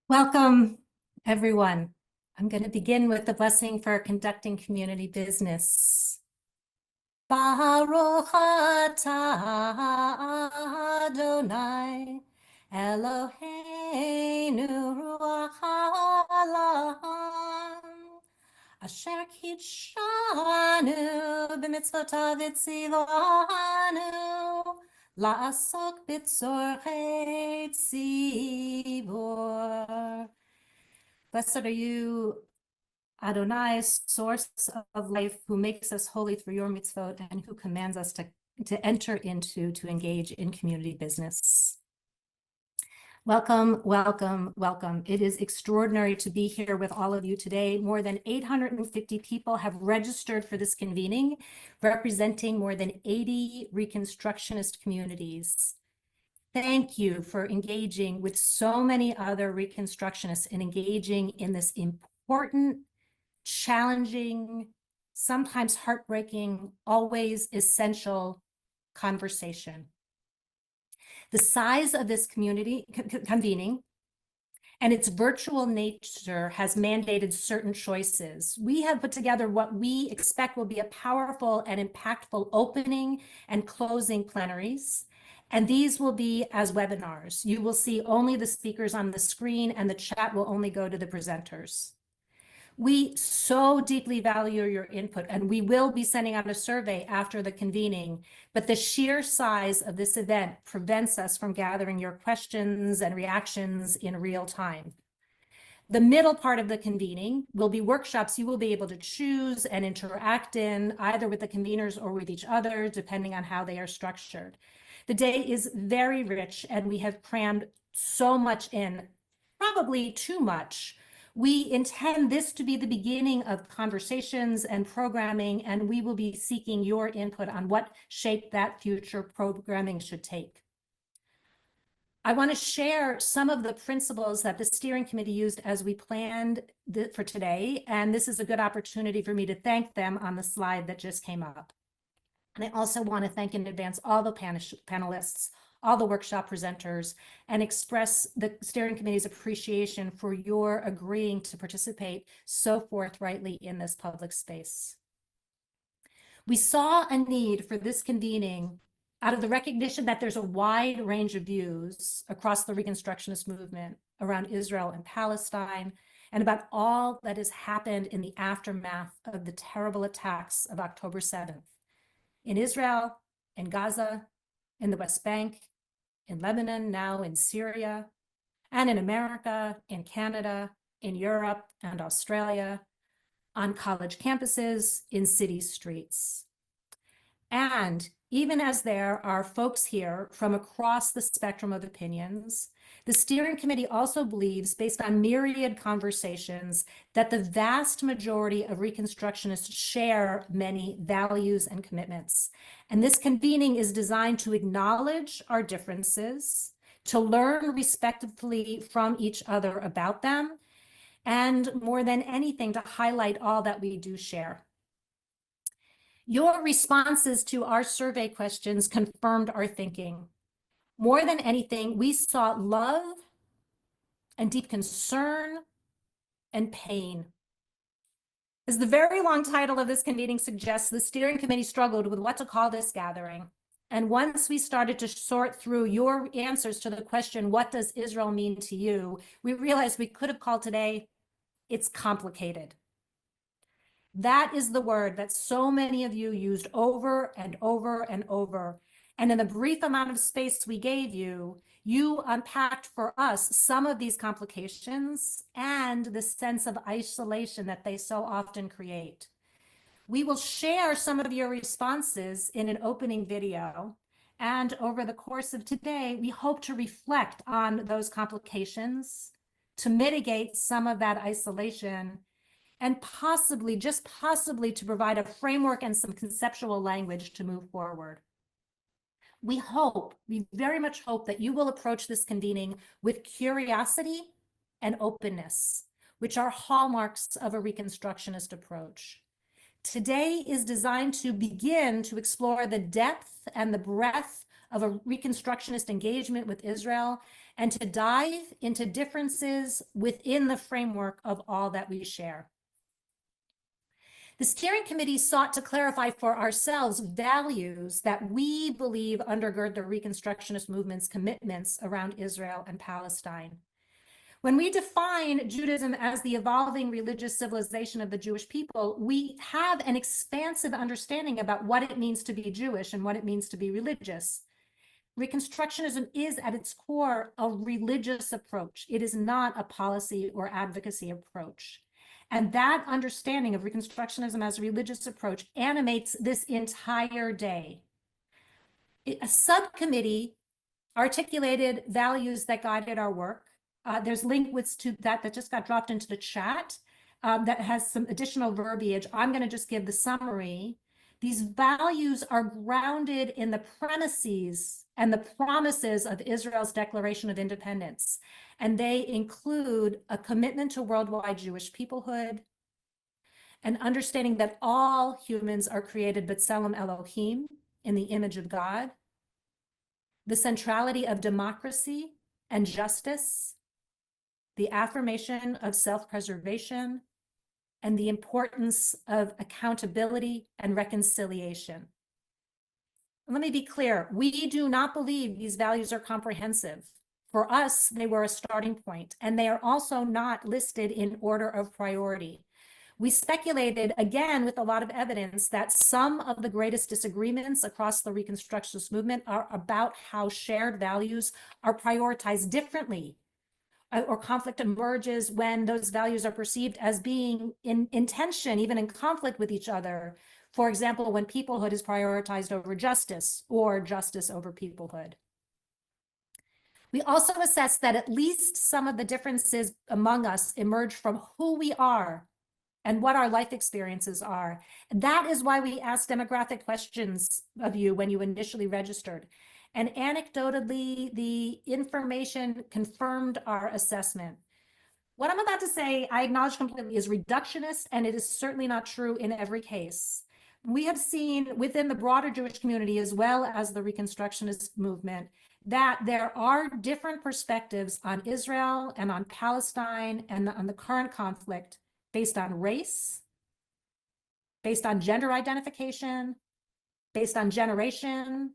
Welcome, everyone. I'm going to begin with the blessing for conducting community business. Baruch atah Adonai Eloheinu ruach haolam asher kidshanu b'mitzvotav v'tzivanu la'asok b'tzorchei tzibur. Blessed are you, Adonai, source of life, who makes us holy through your mitzvot and who commands us to engage in community business. Welcome, welcome, welcome. It is extraordinary to be here with all of you today. More than 850 people have registered for this convening, representing more than 80 Reconstructionist communities. Thank you for engaging with so many other Reconstructionists and engaging in this important, challenging, sometimes heartbreaking, always essential conversation. The size of this community convening and its virtual nature has mandated certain choices. We have put together what we expect will be a powerful and impactful opening and closing plenaries. And these will be as webinars. You will see only the speakers on the screen and the chat will only go to the presenters. We so deeply value your input, and we will be sending out a survey after the convening, but the sheer size of this event prevents us from gathering your questions and reactions in real time. The middle part of the convening will be workshops you will be able to choose and interact in, either with the conveners or with each other, depending on how they are structured. The day is very rich, and we have crammed so much in, probably too much. We intend this to be the beginning of conversations and programming, and we will be seeking your input on what shape that future programming should take. I want to share some of the principles that the steering committee used as we planned for today, and this is a good opportunity for me to thank them on the slide that just came up. And I also want to thank in advance all the panelists, all the workshop presenters, and express the steering committee's appreciation for your agreeing to participate so forthrightly in this public space. We saw a need for this convening out of the recognition that there's a wide range of views across the Reconstructionist movement around Israel and Palestine, and about all that has happened in the aftermath of the terrible attacks of October 7th. In Israel, in Gaza, in the West Bank, in Lebanon, now in Syria, and in America, in Canada, in Europe and Australia, on college campuses, in city streets. And even as there are folks here from across the spectrum of opinions, the steering committee also believes, based on myriad conversations, that the vast majority of Reconstructionists share many values and commitments. And this convening is designed to acknowledge our differences, to learn respectfully from each other about them, and more than anything, to highlight all that we do share. Your responses to our survey questions confirmed our thinking. More than anything, we saw love and deep concern and pain. As the very long title of this convening suggests, the steering committee struggled with what to call this gathering. And once we started to sort through your answers to the question, what does Israel mean to you? We realized we could have called today, it's complicated. That is the word that so many of you used over and over and over. And in the brief amount of space we gave you, you unpacked for us some of these complications and the sense of isolation that they so often create. We will share some of your responses in an opening video. And over the course of today, we hope to reflect on those complications, to mitigate some of that isolation, and possibly, just possibly, to provide a framework and some conceptual language to move forward. We very much hope that you will approach this convening with curiosity and openness, which are hallmarks of a Reconstructionist approach. Today is designed to begin to explore the depth and the breadth of a Reconstructionist engagement with Israel and to dive into differences within the framework of all that we share. The steering committee sought to clarify for ourselves values that we believe undergird the Reconstructionist movement's commitments around Israel and Palestine. When we define Judaism as the evolving religious civilization of the Jewish people, we have an expansive understanding about what it means to be Jewish and what it means to be religious. Reconstructionism is at its core a religious approach. It is not a policy or advocacy approach. And that understanding of Reconstructionism as a religious approach animates this entire day. A subcommittee articulated values that guided our work. There's links to that just got dropped into the chat that has some additional verbiage. I'm going to just give the summary. These values are grounded in the premises and the promises of Israel's Declaration of Independence. And they include a commitment to worldwide Jewish peoplehood, an understanding that all humans are created b'Tselem Elohim, in the image of God, the centrality of democracy and justice, the affirmation of self-preservation, and the importance of accountability and reconciliation. Let me be clear, we do not believe these values are comprehensive. For us, they were a starting point, and they are also not listed in order of priority. We speculated, again, with a lot of evidence, that some of the greatest disagreements across the Reconstructionist movement are about how shared values are prioritized differently, or conflict emerges when those values are perceived as being in tension, even in conflict with each other. For example, when peoplehood is prioritized over justice or justice over peoplehood. We also assess that at least some of the differences among us emerge from who we are and what our life experiences are. That is why we asked demographic questions of you when you initially registered. And anecdotally, the information confirmed our assessment. What I'm about to say, I acknowledge completely, is reductionist, and it is certainly not true in every case. We have seen within the broader Jewish community, as well as the Reconstructionist movement, that there are different perspectives on Israel and on Palestine and on the current conflict based on race, based on gender identification, based on generation,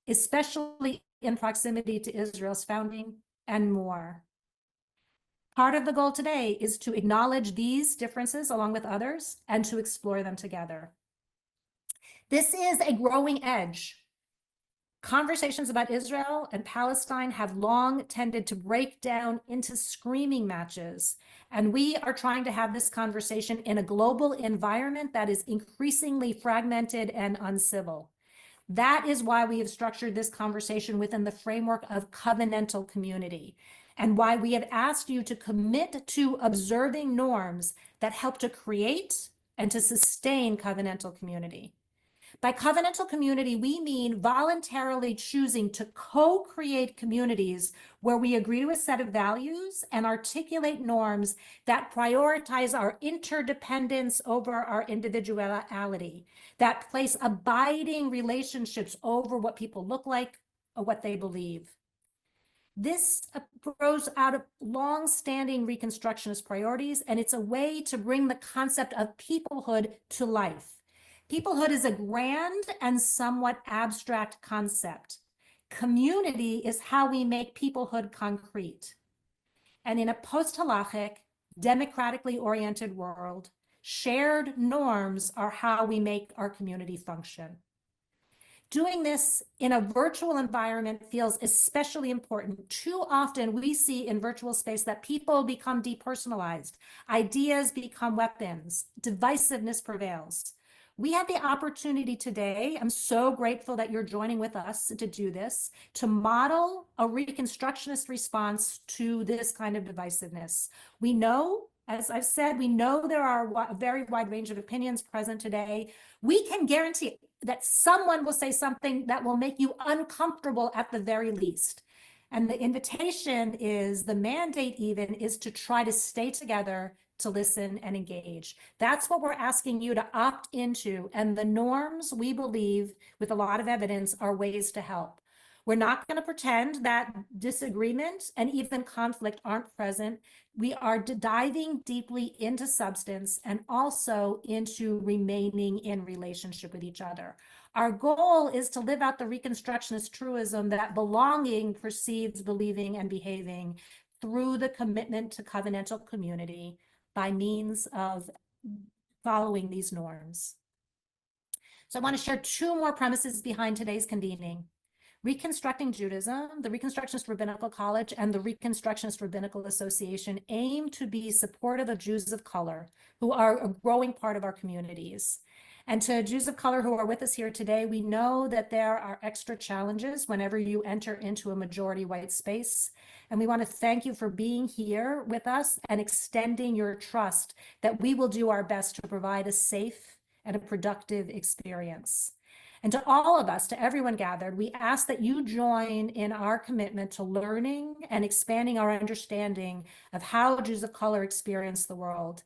especially in proximity to Israel's founding, and more. Part of the goal today is to acknowledge these differences along with others and to explore them together. This is a growing edge. Conversations about Israel and Palestine have long tended to break down into screaming matches, and we are trying to have this conversation in a global environment that is increasingly fragmented and uncivil. That is why we have structured this conversation within the framework of covenantal community, and why we have asked you to commit to observing norms that help to create and to sustain covenantal community. By covenantal community, we mean voluntarily choosing to co-create communities where we agree to a set of values and articulate norms that prioritize our interdependence over our individuality, that place abiding relationships over what people look like or what they believe. This grows out of long-standing Reconstructionist priorities, and it's a way to bring the concept of peoplehood to life. Peoplehood is a grand and somewhat abstract concept. Community is how we make peoplehood concrete. And in a post-halachic, democratically oriented world, shared norms are how we make our community function. Doing this in a virtual environment feels especially important. Too often we see in virtual space that people become depersonalized, ideas become weapons, divisiveness prevails. We had the opportunity today, I'm so grateful that you're joining with us to do this, to model a Reconstructionist response to this kind of divisiveness. We know, as I've said, we know there are a very wide range of opinions present today. We can guarantee that someone will say something that will make you uncomfortable at the very least. And the invitation is, the mandate even, is to try to stay together, to listen and engage. That's what we're asking you to opt into. And the norms, we believe, with a lot of evidence, are ways to help. We're not going to pretend that disagreement and even conflict aren't present. We are diving deeply into substance and also into remaining in relationship with each other. Our goal is to live out the Reconstructionist truism that belonging precedes believing and behaving through the commitment to covenantal community by means of following these norms. So I want to share two more premises behind today's convening. Reconstructing Judaism, the Reconstructionist Rabbinical College, and the Reconstructionist Rabbinical Association aim to be supportive of Jews of color who are a growing part of our communities. And to Jews of color who are with us here today, we know that there are extra challenges whenever you enter into a majority white space. And we want to thank you for being here with us and extending your trust that we will do our best to provide a safe and a productive experience. And to all of us, to everyone gathered, we ask that you join in our commitment to learning and expanding our understanding of how Jews of color experience the world.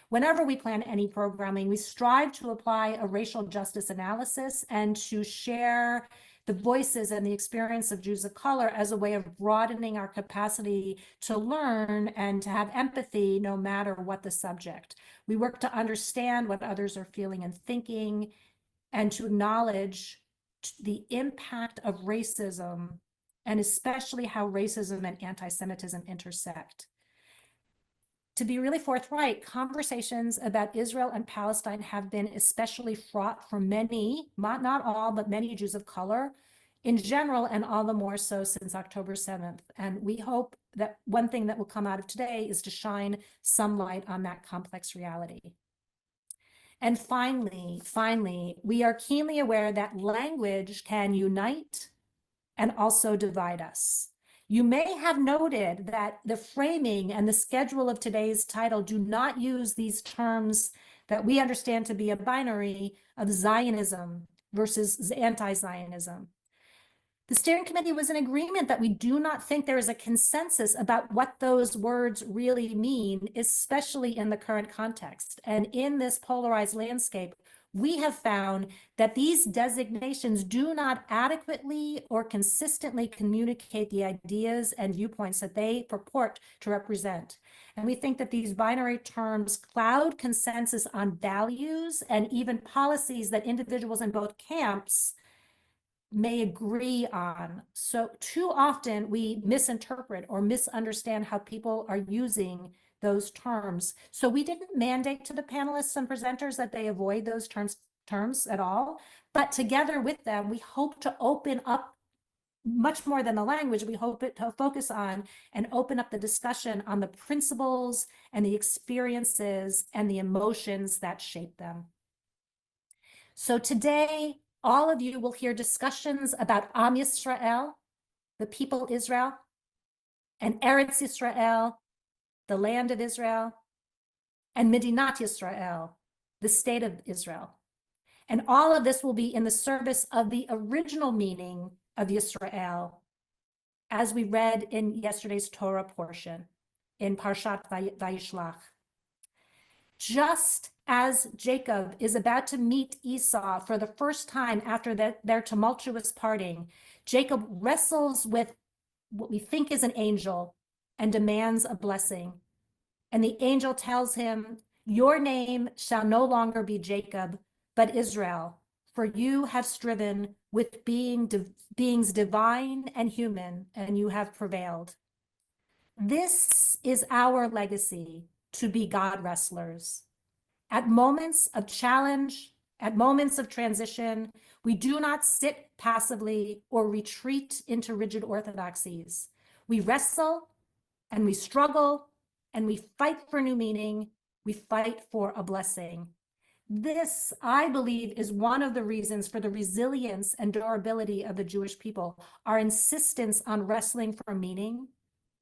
Whenever we plan any programming, we strive to apply a racial justice analysis and to share the voices and the experience of Jews of color as a way of broadening our capacity to learn and to have empathy no matter what the subject. We work to understand what others are feeling and thinking, and to acknowledge the impact of racism, and especially how racism and anti-Semitism intersect. To be really forthright, conversations about Israel and Palestine have been especially fraught for many, not all, but many Jews of color in general, and all the more so since October 7th. And we hope that one thing that will come out of today is to shine some light on that complex reality. And finally, we are keenly aware that language can unite and also divide us. You may have noted that the framing and the schedule of today's title do not use these terms that we understand to be a binary of Zionism versus anti-Zionism. The steering committee was in agreement that we do not think there is a consensus about what those words really mean, especially in the current context. And in this polarized landscape, we have found that these designations do not adequately or consistently communicate the ideas and viewpoints that they purport to represent. And we think that these binary terms cloud consensus on values and even policies that individuals in both camps may agree on. So too often we misinterpret or misunderstand how people are using those terms. So we didn't mandate to the panelists and presenters that they avoid those terms at all, but together with them, we hope to open up much more than the language. We hope it to focus on and open up the discussion on the principles and the experiences and the emotions that shape them. So today, all of you will hear discussions about Am Yisrael, the people Israel, and Eretz Yisrael, the land of Israel, and Medinat Yisrael, the state of Israel. And all of this will be in the service of the original meaning of Yisrael, as we read in yesterday's Torah portion in Parshat Vayishlach. Just as Jacob is about to meet Esau for the first time after their tumultuous parting, Jacob wrestles with what we think is an angel and demands a blessing. And the angel tells him, "Your name shall no longer be Jacob, but Israel, for you have striven with beings divine and human, and you have prevailed." This is our legacy, to be God wrestlers. At moments of challenge, at moments of transition, we do not sit passively or retreat into rigid orthodoxies. We wrestle and we struggle and we fight for new meaning. We fight for a blessing. This, I believe, is one of the reasons for the resilience and durability of the Jewish people, our insistence on wrestling for meaning,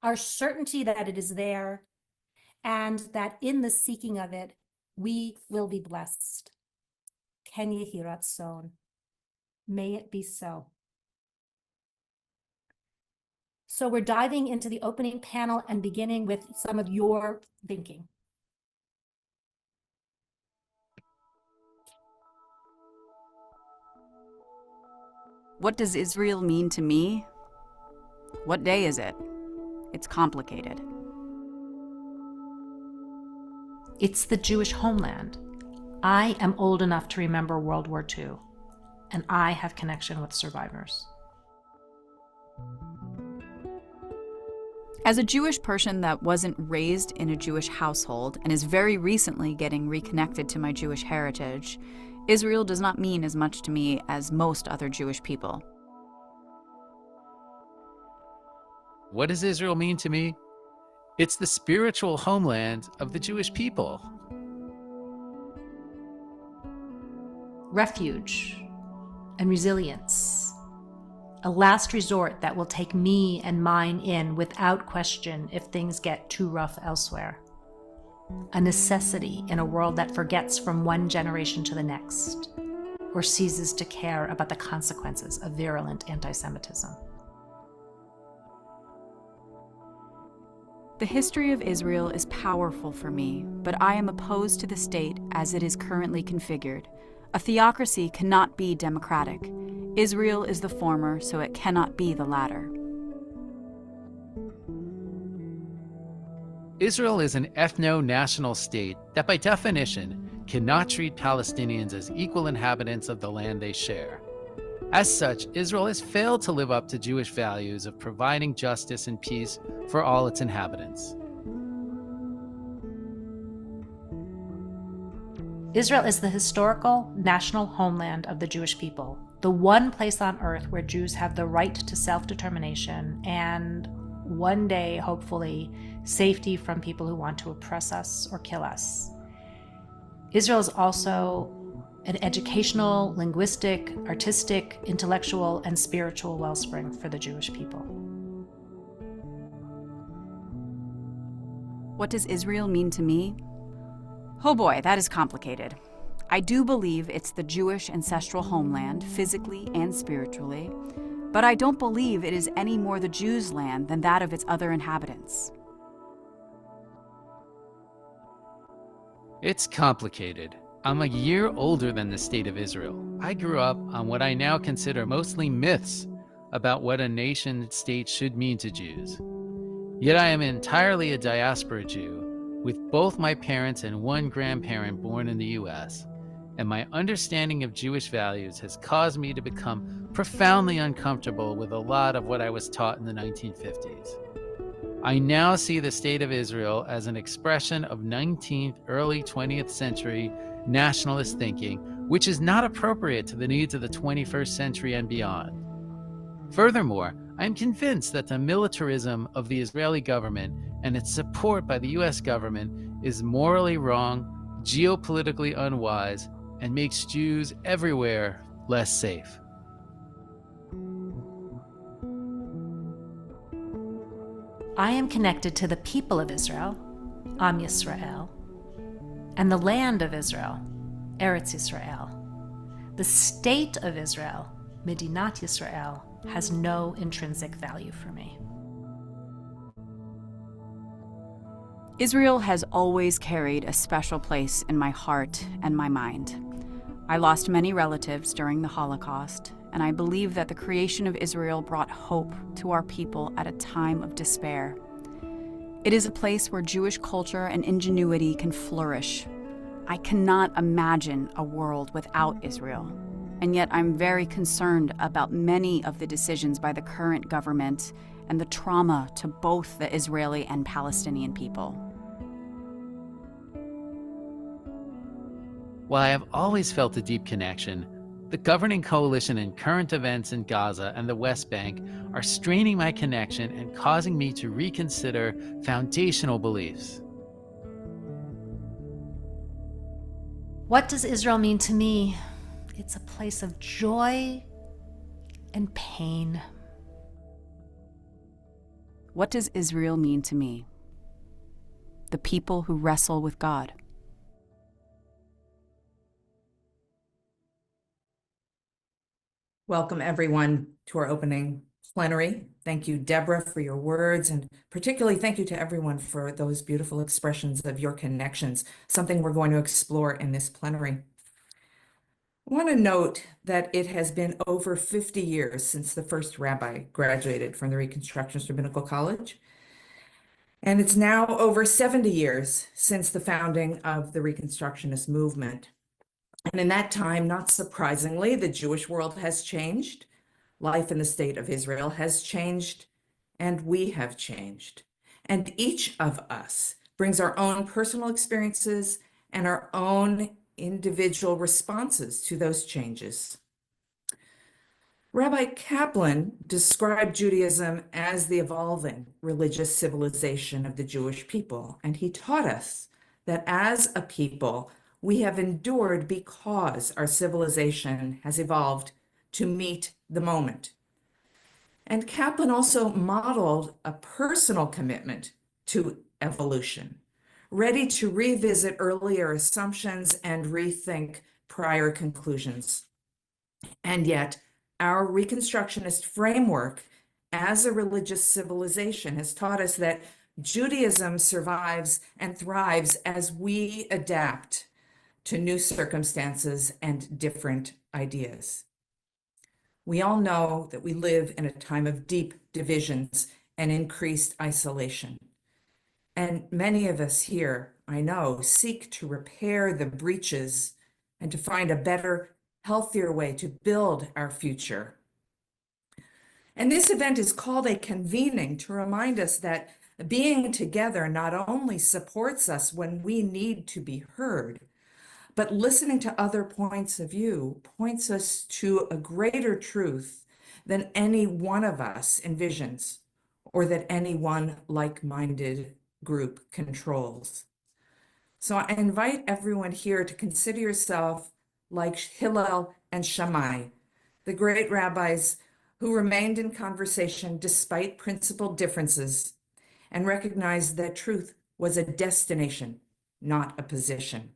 our certainty that it is there, and that in the seeking of it, we will be blessed. Ken Yehi Ratzon. May it be so. So we're diving into the opening panel and beginning with some of your thinking. What does Israel mean to me? What day is it? It's complicated. It's the Jewish homeland. I am old enough to remember World War II, and I have connection with survivors. As a Jewish person that wasn't raised in a Jewish household and is very recently getting reconnected to my Jewish heritage, Israel does not mean as much to me as most other Jewish people. What does Israel mean to me? It's the spiritual homeland of the Jewish people. Refuge and resilience. A last resort that will take me and mine in without question if things get too rough elsewhere. A necessity in a world that forgets from one generation to the next, or ceases to care about the consequences of virulent anti-Semitism. The history of Israel is powerful for me, but I am opposed to the state as it is currently configured. A theocracy cannot be democratic. Israel is the former, so it cannot be the latter. Israel is an ethno-national state that by definition cannot treat Palestinians as equal inhabitants of the land they share. As such, Israel has failed to live up to Jewish values of providing justice and peace for all its inhabitants. Israel is the historical national homeland of the Jewish people, the one place on earth where Jews have the right to self-determination and one day, hopefully, safety from people who want to oppress us or kill us. Israel is also an educational, linguistic, artistic, intellectual, and spiritual wellspring for the Jewish people. What does Israel mean to me? Oh boy, that is complicated. I do believe it's the Jewish ancestral homeland, physically and spiritually, but I don't believe it is any more the Jews' land than that of its other inhabitants. It's complicated. I'm a year older than the state of Israel. I grew up on what I now consider mostly myths about what a nation state should mean to Jews. Yet I am entirely a diaspora Jew, with both my parents and one grandparent born in the US, and my understanding of Jewish values has caused me to become profoundly uncomfortable with a lot of what I was taught in the 1950s. I now see the state of Israel as an expression of 19th, early 20th century nationalist thinking, which is not appropriate to the needs of the 21st century and beyond. Furthermore, I am convinced that the militarism of the Israeli government and its support by the US government is morally wrong, geopolitically unwise, and makes Jews everywhere less safe. I am connected to the people of Israel, Am Yisrael, and the land of Israel, Eretz Yisrael. The state of Israel, Medinat Yisrael, has no intrinsic value for me. Israel has always carried a special place in my heart and my mind. I lost many relatives during the Holocaust, and I believe that the creation of Israel brought hope to our people at a time of despair. It is a place where Jewish culture and ingenuity can flourish. I cannot imagine a world without Israel, and yet I'm very concerned about many of the decisions by the current government and the trauma to both the Israeli and Palestinian people. While I have always felt a deep connection, the governing coalition and current events in Gaza and the West Bank are straining my connection and causing me to reconsider foundational beliefs. What does Israel mean to me? It's a place of joy and pain. What does Israel mean to me? The people who wrestle with God. Welcome, everyone, to our opening plenary. Thank you, Deborah, for your words, and particularly thank you to everyone for those beautiful expressions of your connections, something we're going to explore in this plenary. I want to note that it has been over 50 years since the first rabbi graduated from the Reconstructionist Rabbinical College. And it's now over 70 years since the founding of the Reconstructionist movement. And in that time, not surprisingly, the Jewish world has changed. Life in the state of Israel has changed, and we have changed. And each of us brings our own personal experiences and our own individual responses to those changes. Rabbi Kaplan described Judaism as the evolving religious civilization of the Jewish people, and he taught us that as a people, we have endured because our civilization has evolved to meet the moment. And Kaplan also modeled a personal commitment to evolution, ready to revisit earlier assumptions and rethink prior conclusions. And yet, our Reconstructionist framework as a religious civilization has taught us that Judaism survives and thrives as we adapt to new circumstances and different ideas. We all know that we live in a time of deep divisions and increased isolation. And many of us here, I know, seek to repair the breaches and to find a better, healthier way to build our future. And this event is called a convening to remind us that being together not only supports us when we need to be heard, but listening to other points of view points us to a greater truth than any one of us envisions, or that any one like-minded group controls. So I invite everyone here to consider yourself like Hillel and Shammai, the great rabbis who remained in conversation despite principal differences and recognized that truth was a destination, not a position.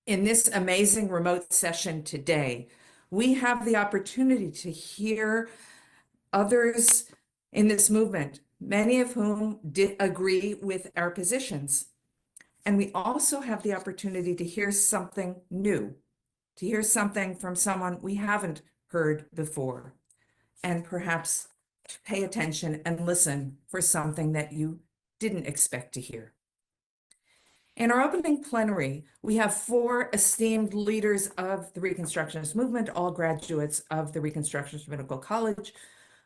In this amazing remote session today, we have the opportunity to hear others in this movement, many of whom did agree with our positions. And we also have the opportunity to hear something new, to hear something from someone we haven't heard before, and perhaps to pay attention and listen for something that you didn't expect to hear. In our opening plenary, we have 4 esteemed leaders of the Reconstructionist movement, all graduates of the Reconstructionist Rabbinical College,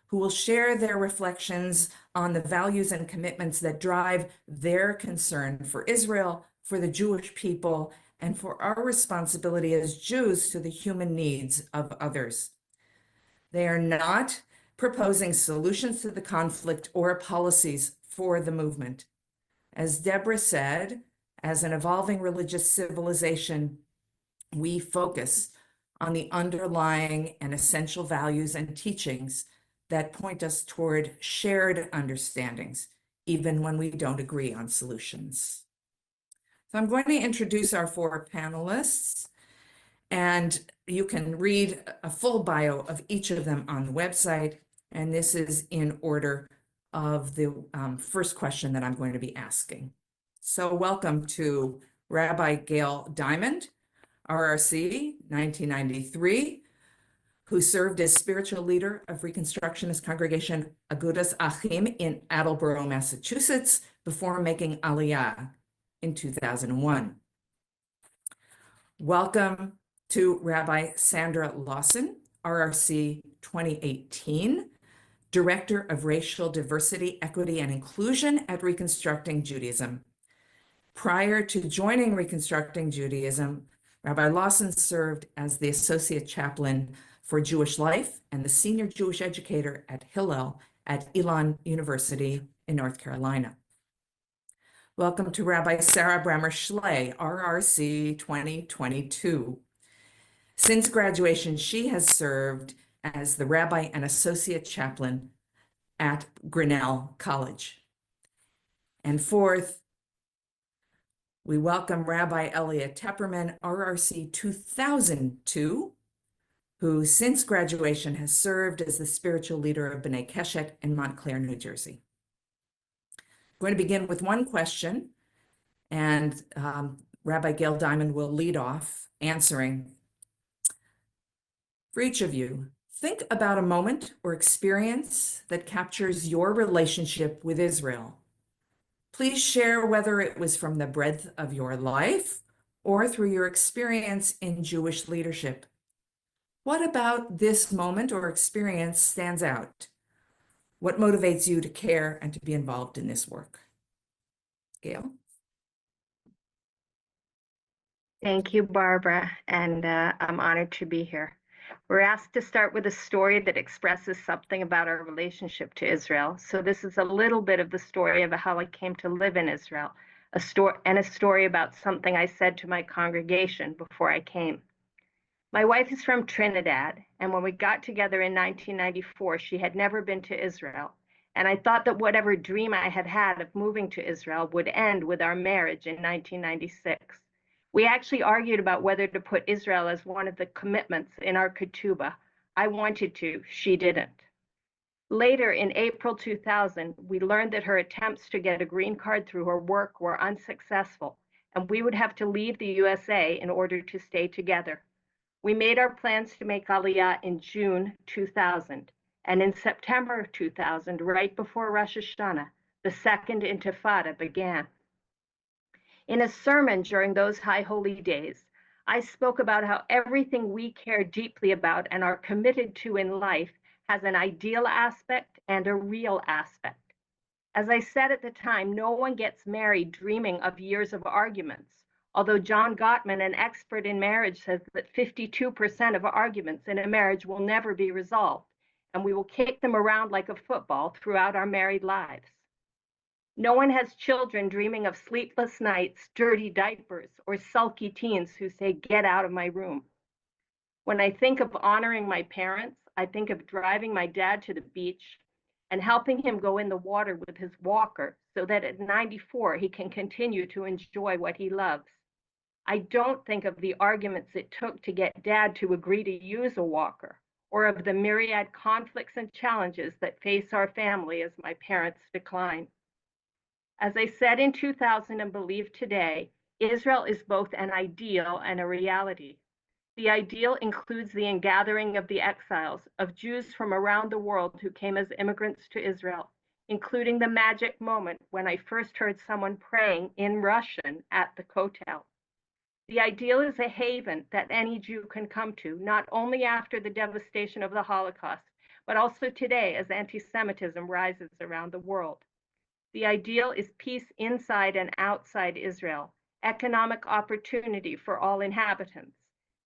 who will share their reflections on the values and commitments that drive their concern for Israel, for the Jewish people, and for our responsibility as Jews to the human needs of others. They are not proposing solutions to the conflict or policies for the movement. As Deborah said, as an evolving religious civilization, we focus on the underlying and essential values and teachings that point us toward shared understandings, even when we don't agree on solutions. So I'm going to introduce our 4 panelists, and you can read a full bio of each of them on the website, and this is in order of the first question that I'm going to be asking. So welcome to Rabbi Gail Diamond, RRC 1993, who served as spiritual leader of Reconstructionist congregation Agudas Achim in Attleboro, Massachusetts, before making Aliyah in 2001. Welcome to Rabbi Sandra Lawson, RRC 2018, Director of Racial Diversity, Equity, and Inclusion at Reconstructing Judaism. Prior to joining Reconstructing Judaism, Rabbi Lawson served as the Associate Chaplain for Jewish Life and the Senior Jewish Educator at Hillel at Elon University in North Carolina. Welcome to Rabbi Sarah Brammer-Schley, RRC 2022. Since graduation, she has served as the Rabbi and Associate Chaplain at Grinnell College. And fourth, we welcome Rabbi Elliot Tepperman, RRC 2002, who since graduation has served as the spiritual leader of B'nai Keshet in Montclair, New Jersey. I'm going to begin with one question, and Rabbi Gail Diamond will lead off answering For each of you, think about a moment or experience that captures your relationship with Israel. Please share whether it was from the breadth of your life or through your experience in Jewish leadership. What about this moment or experience stands out? What motivates you to care and to be involved in this work? Gail? Thank you, Barbara, and I'm honored to be here. We're asked to start with a story that expresses something about our relationship to Israel. So this is a little bit of the story of how I came to live in Israel, a story about something I said to my congregation before I came. My wife is from Trinidad, and when we got together in 1994, she had never been to Israel. And I thought that whatever dream I had had of moving to Israel would end with our marriage in 1996. We actually argued about whether to put Israel as one of the commitments in our ketubah. I wanted to, she didn't. Later, in April 2000, we learned that her attempts to get a green card through her work were unsuccessful, and we would have to leave the USA in order to stay together. We made our plans to make Aliyah in June 2000, and in September of 2000, right before Rosh Hashanah, the Second Intifada began. In a sermon during those high holy days, I spoke about how everything we care deeply about and are committed to in life has an ideal aspect and a real aspect. As I said at the time, no one gets married dreaming of years of arguments, although John Gottman, an expert in marriage, says that 52% of arguments in a marriage will never be resolved, and we will kick them around like a football throughout our married lives. No one has children dreaming of sleepless nights, dirty diapers, or sulky teens who say, "Get out of my room." When I think of honoring my parents, I think of driving my dad to the beach and helping him go in the water with his walker so that at 94 he can continue to enjoy what he loves. I don't think of the arguments it took to get dad to agree to use a walker, or of the myriad conflicts and challenges that face our family as my parents decline. As I said in 2000 and believe today, Israel is both an ideal and a reality. The ideal includes the ingathering of the exiles, of Jews from around the world who came as immigrants to Israel, including the magic moment when I first heard someone praying in Russian at the Kotel. The ideal is a haven that any Jew can come to, not only after the devastation of the Holocaust, but also today as anti-Semitism rises around the world. The ideal is peace inside and outside Israel, economic opportunity for all inhabitants,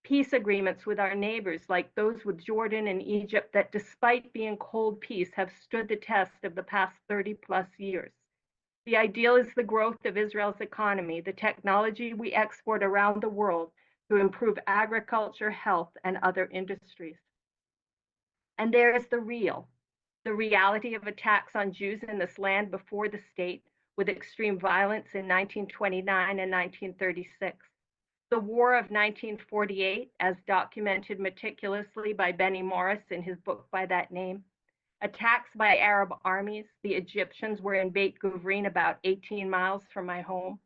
peace agreements with our neighbors like those with Jordan and Egypt that despite being cold peace have stood the test of the past 30 plus years. The ideal is the growth of Israel's economy, the technology we export around the world to improve agriculture, health, and other industries. And there is the reality of attacks on Jews in this land before the state, with extreme violence in 1929 and 1936. The War of 1948, as documented meticulously by Benny Morris in his book by that name. Attacks by Arab armies. The Egyptians were in Beit Guvrin, about 18 miles from my home.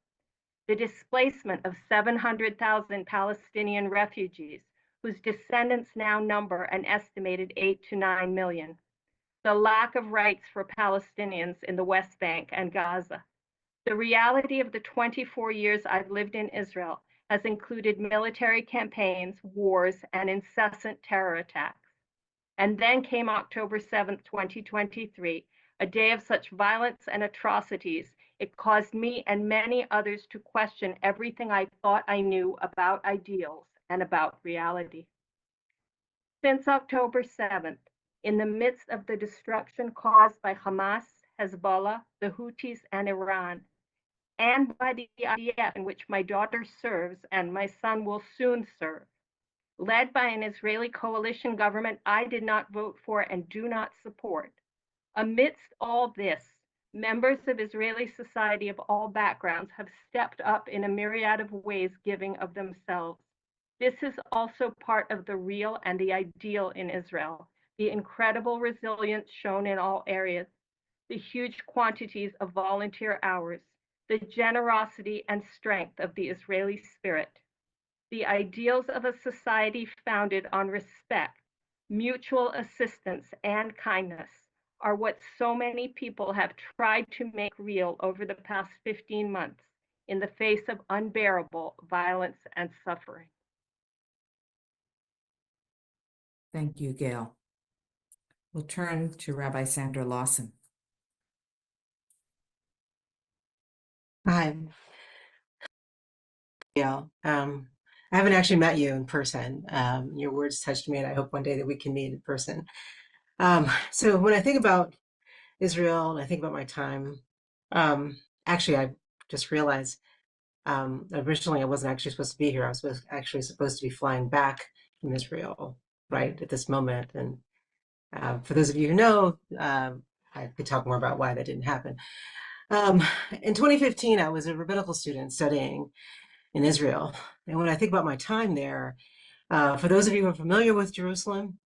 The displacement of 700,000 Palestinian refugees, whose descendants now number an estimated 8 to 9 million. The lack of rights for Palestinians in the West Bank and Gaza. The reality of the 24 years I've lived in Israel has included military campaigns, wars, and incessant terror attacks. And then came October 7th, 2023, a day of such violence and atrocities, it caused me and many others to question everything I thought I knew about ideals and about reality. Since October 7th, in the midst of the destruction caused by Hamas, Hezbollah, the Houthis, and Iran, and by the IDF in which my daughter serves and my son will soon serve, led by an Israeli coalition government I did not vote for and do not support. Amidst all this, members of Israeli society of all backgrounds have stepped up in a myriad of ways, giving of themselves. This is also part of the real and the ideal in Israel, the incredible resilience shown in all areas, the huge quantities of volunteer hours, the generosity and strength of the Israeli spirit, the ideals of a society founded on respect, Mutual assistance and kindness are what so many people have tried to make real over the past 15 months in the face of unbearable violence and suffering. Thank you, Gail. We'll turn to Rabbi Sandra Lawson. Hi, Gail. I haven't actually met you in person. Your words touched me, and I hope one day that we can meet in person. So when I think about Israel and I think about my time, actually, I just realized originally I wasn't actually supposed to be here. I was actually supposed to be flying back from Israel right at this moment. And for those of you who know, I could talk more about why that didn't happen. In 2015, I was a rabbinical student studying in Israel. And when I think about my time there, for those of you who are familiar with Jerusalem,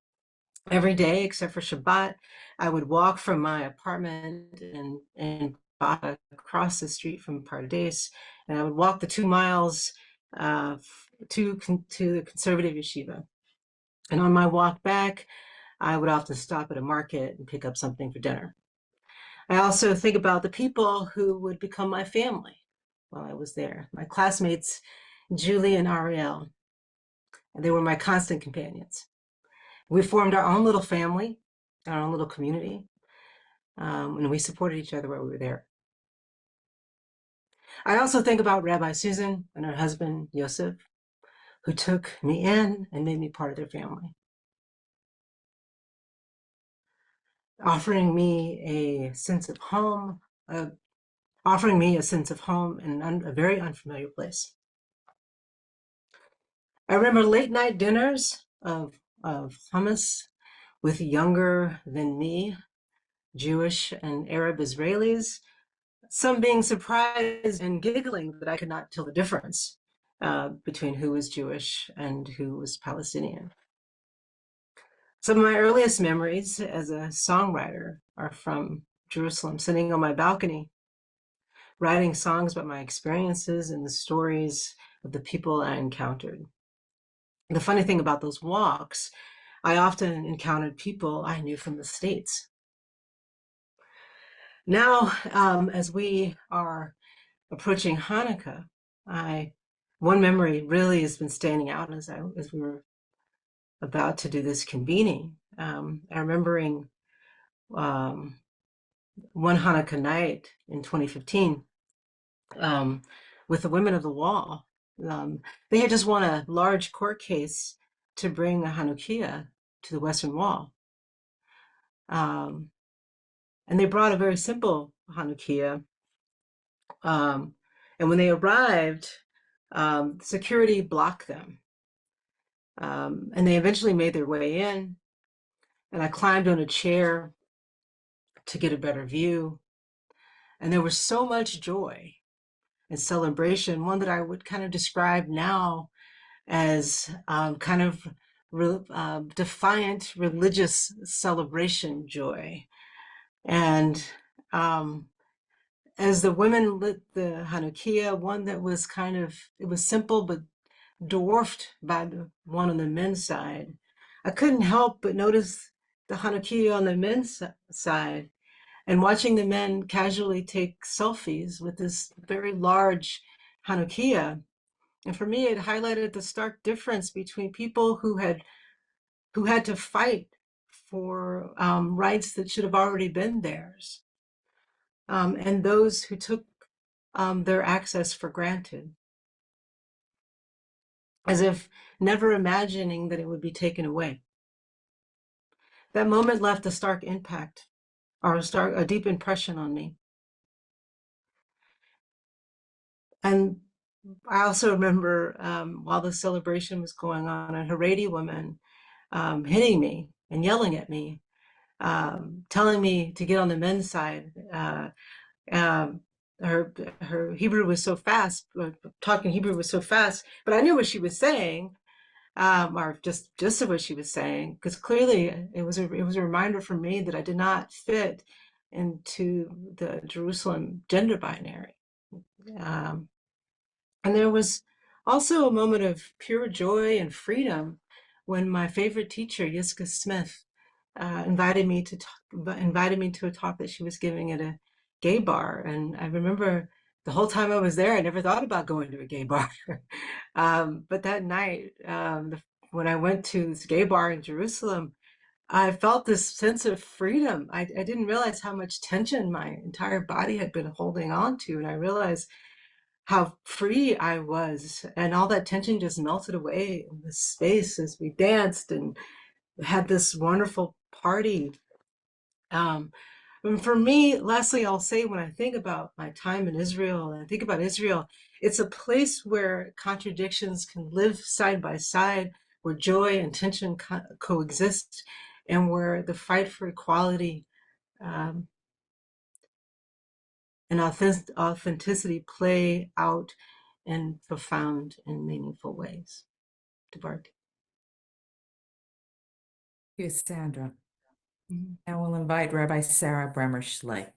every day except for Shabbat, I would walk from my apartment in Bata across the street from Pardes, and I would walk the 2 miles to the conservative yeshiva. And on my walk back, I would often stop at a market and pick up something for dinner. I also think about the people who would become my family while I was there, my classmates, Julie and Ariel, and they were my constant companions. We formed our own little family, our own little community, and we supported each other while we were there. I also think about Rabbi Susan and her husband, Yosef, who took me in and made me part of their family, offering me a sense of home, in a very unfamiliar place. I remember late night dinners of hummus with younger than me, Jewish and Arab Israelis, some being surprised and giggling that I could not tell the difference between who was Jewish and who was Palestinian. Some of my earliest memories as a songwriter are from Jerusalem, sitting on my balcony, writing songs about my experiences and the stories of the people I encountered. The funny thing about those walks, I often encountered people I knew from the States. Now, as we are approaching Hanukkah, one memory really has been standing out as we were about to do this convening. I'm remembering one Hanukkah night in 2015 with the Women of the Wall. They had just won a large court case to bring a Hanukkah to the Western Wall. And they brought a very simple Hanukkah. And when they arrived, security blocked them. And they eventually made their way in. And I climbed on a chair to get a better view. And there was so much joy and celebration, one that I would kind of describe now as kind of defiant religious celebration joy. And as the women lit the Hanukkah, one that was it was simple but dwarfed by the one on the men's side, I couldn't help but notice the Hanukkah on the men's side and watching the men casually take selfies with this very large Hanukkah. And for me, it highlighted the stark difference between people who had to fight for rights that should have already been theirs, and those who took their access for granted, as if never imagining that it would be taken away. That moment left a stark impact, or a deep impression on me. And I also remember while the celebration was going on, a Haredi woman hitting me and yelling at me, telling me to get on the men's side. Her Hebrew was so fast, talking Hebrew was so fast, but I knew what she was saying, or just what she was saying, because clearly it was a reminder for me that I did not fit into the Jerusalem gender binary. And there was also a moment of pure joy and freedom when my favorite teacher, Yiska Smith, invited me to a talk that she was giving at a gay bar. And I remember the whole time I was there, I never thought about going to a gay bar. But that night, when I went to this gay bar in Jerusalem, I felt this sense of freedom. I didn't realize how much tension my entire body had been holding on to. And I realized how free I was. And all that tension just melted away in this space as we danced and had this wonderful party. And for me, lastly, I'll say when I think about my time in Israel, and I think about Israel, it's a place where contradictions can live side by side, where joy and tension coexist, and where the fight for equality and authenticity play out in profound and meaningful ways. DeBark. Thank you, Sandra. Now we'll invite Rabbi Sarah Bremer-Schley.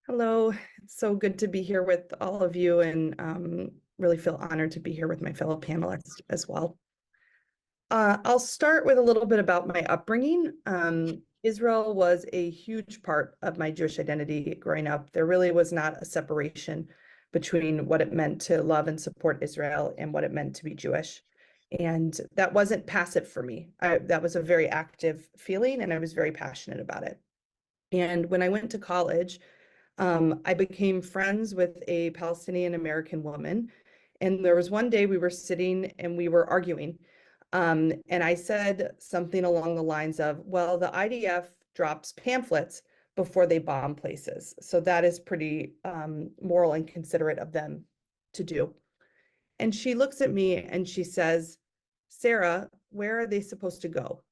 Hello, it's so good to be here with all of you, and really feel honored to be here with my fellow panelists as well. I'll start with a little bit about my upbringing. Israel was a huge part of my Jewish identity growing up. There really was not a separation between what it meant to love and support Israel and what it meant to be Jewish. And that wasn't passive for me. That was a very active feeling, and I was very passionate about it. And when I went to college, I became friends with a Palestinian American woman. And there was one day we were sitting and we were arguing. And I said something along the lines of, well, the IDF drops pamphlets before they bomb places. So that is pretty moral and considerate of them to do. And she looks at me and she says, Sarah, where are they supposed to go?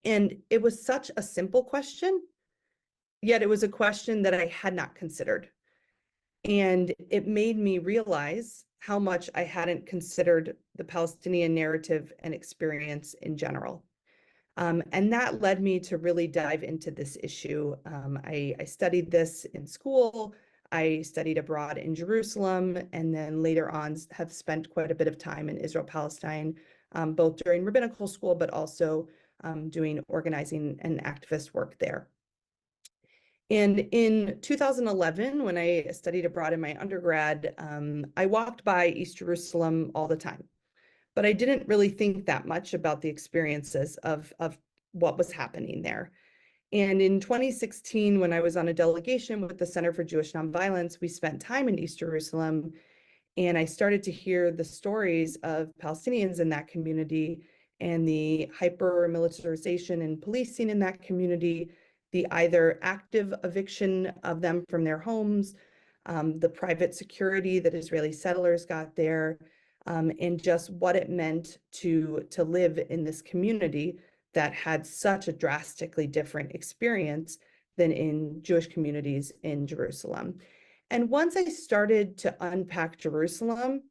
And it was such a simple question, yet it was a question that I had not considered. And it made me realize how much I hadn't considered the Palestinian narrative and experience in general. And that led me to really dive into this issue. I studied this in school. I studied abroad in Jerusalem, and then later on have spent quite a bit of time in Israel, Palestine, both during rabbinical school, but also doing organizing and activist work there. And in 2011, when I studied abroad in my undergrad, I walked by East Jerusalem all the time, but I didn't really think that much about the experiences of what was happening there. And in 2016, when I was on a delegation with the Center for Jewish Nonviolence, we spent time in East Jerusalem, and I started to hear the stories of Palestinians in that community and the hyper-militarization and policing in that community, the either active eviction of them from their homes, the private security that Israeli settlers got there, and just what it meant to live in this community that had such a drastically different experience than in Jewish communities in Jerusalem. And once I started to unpack Jerusalem,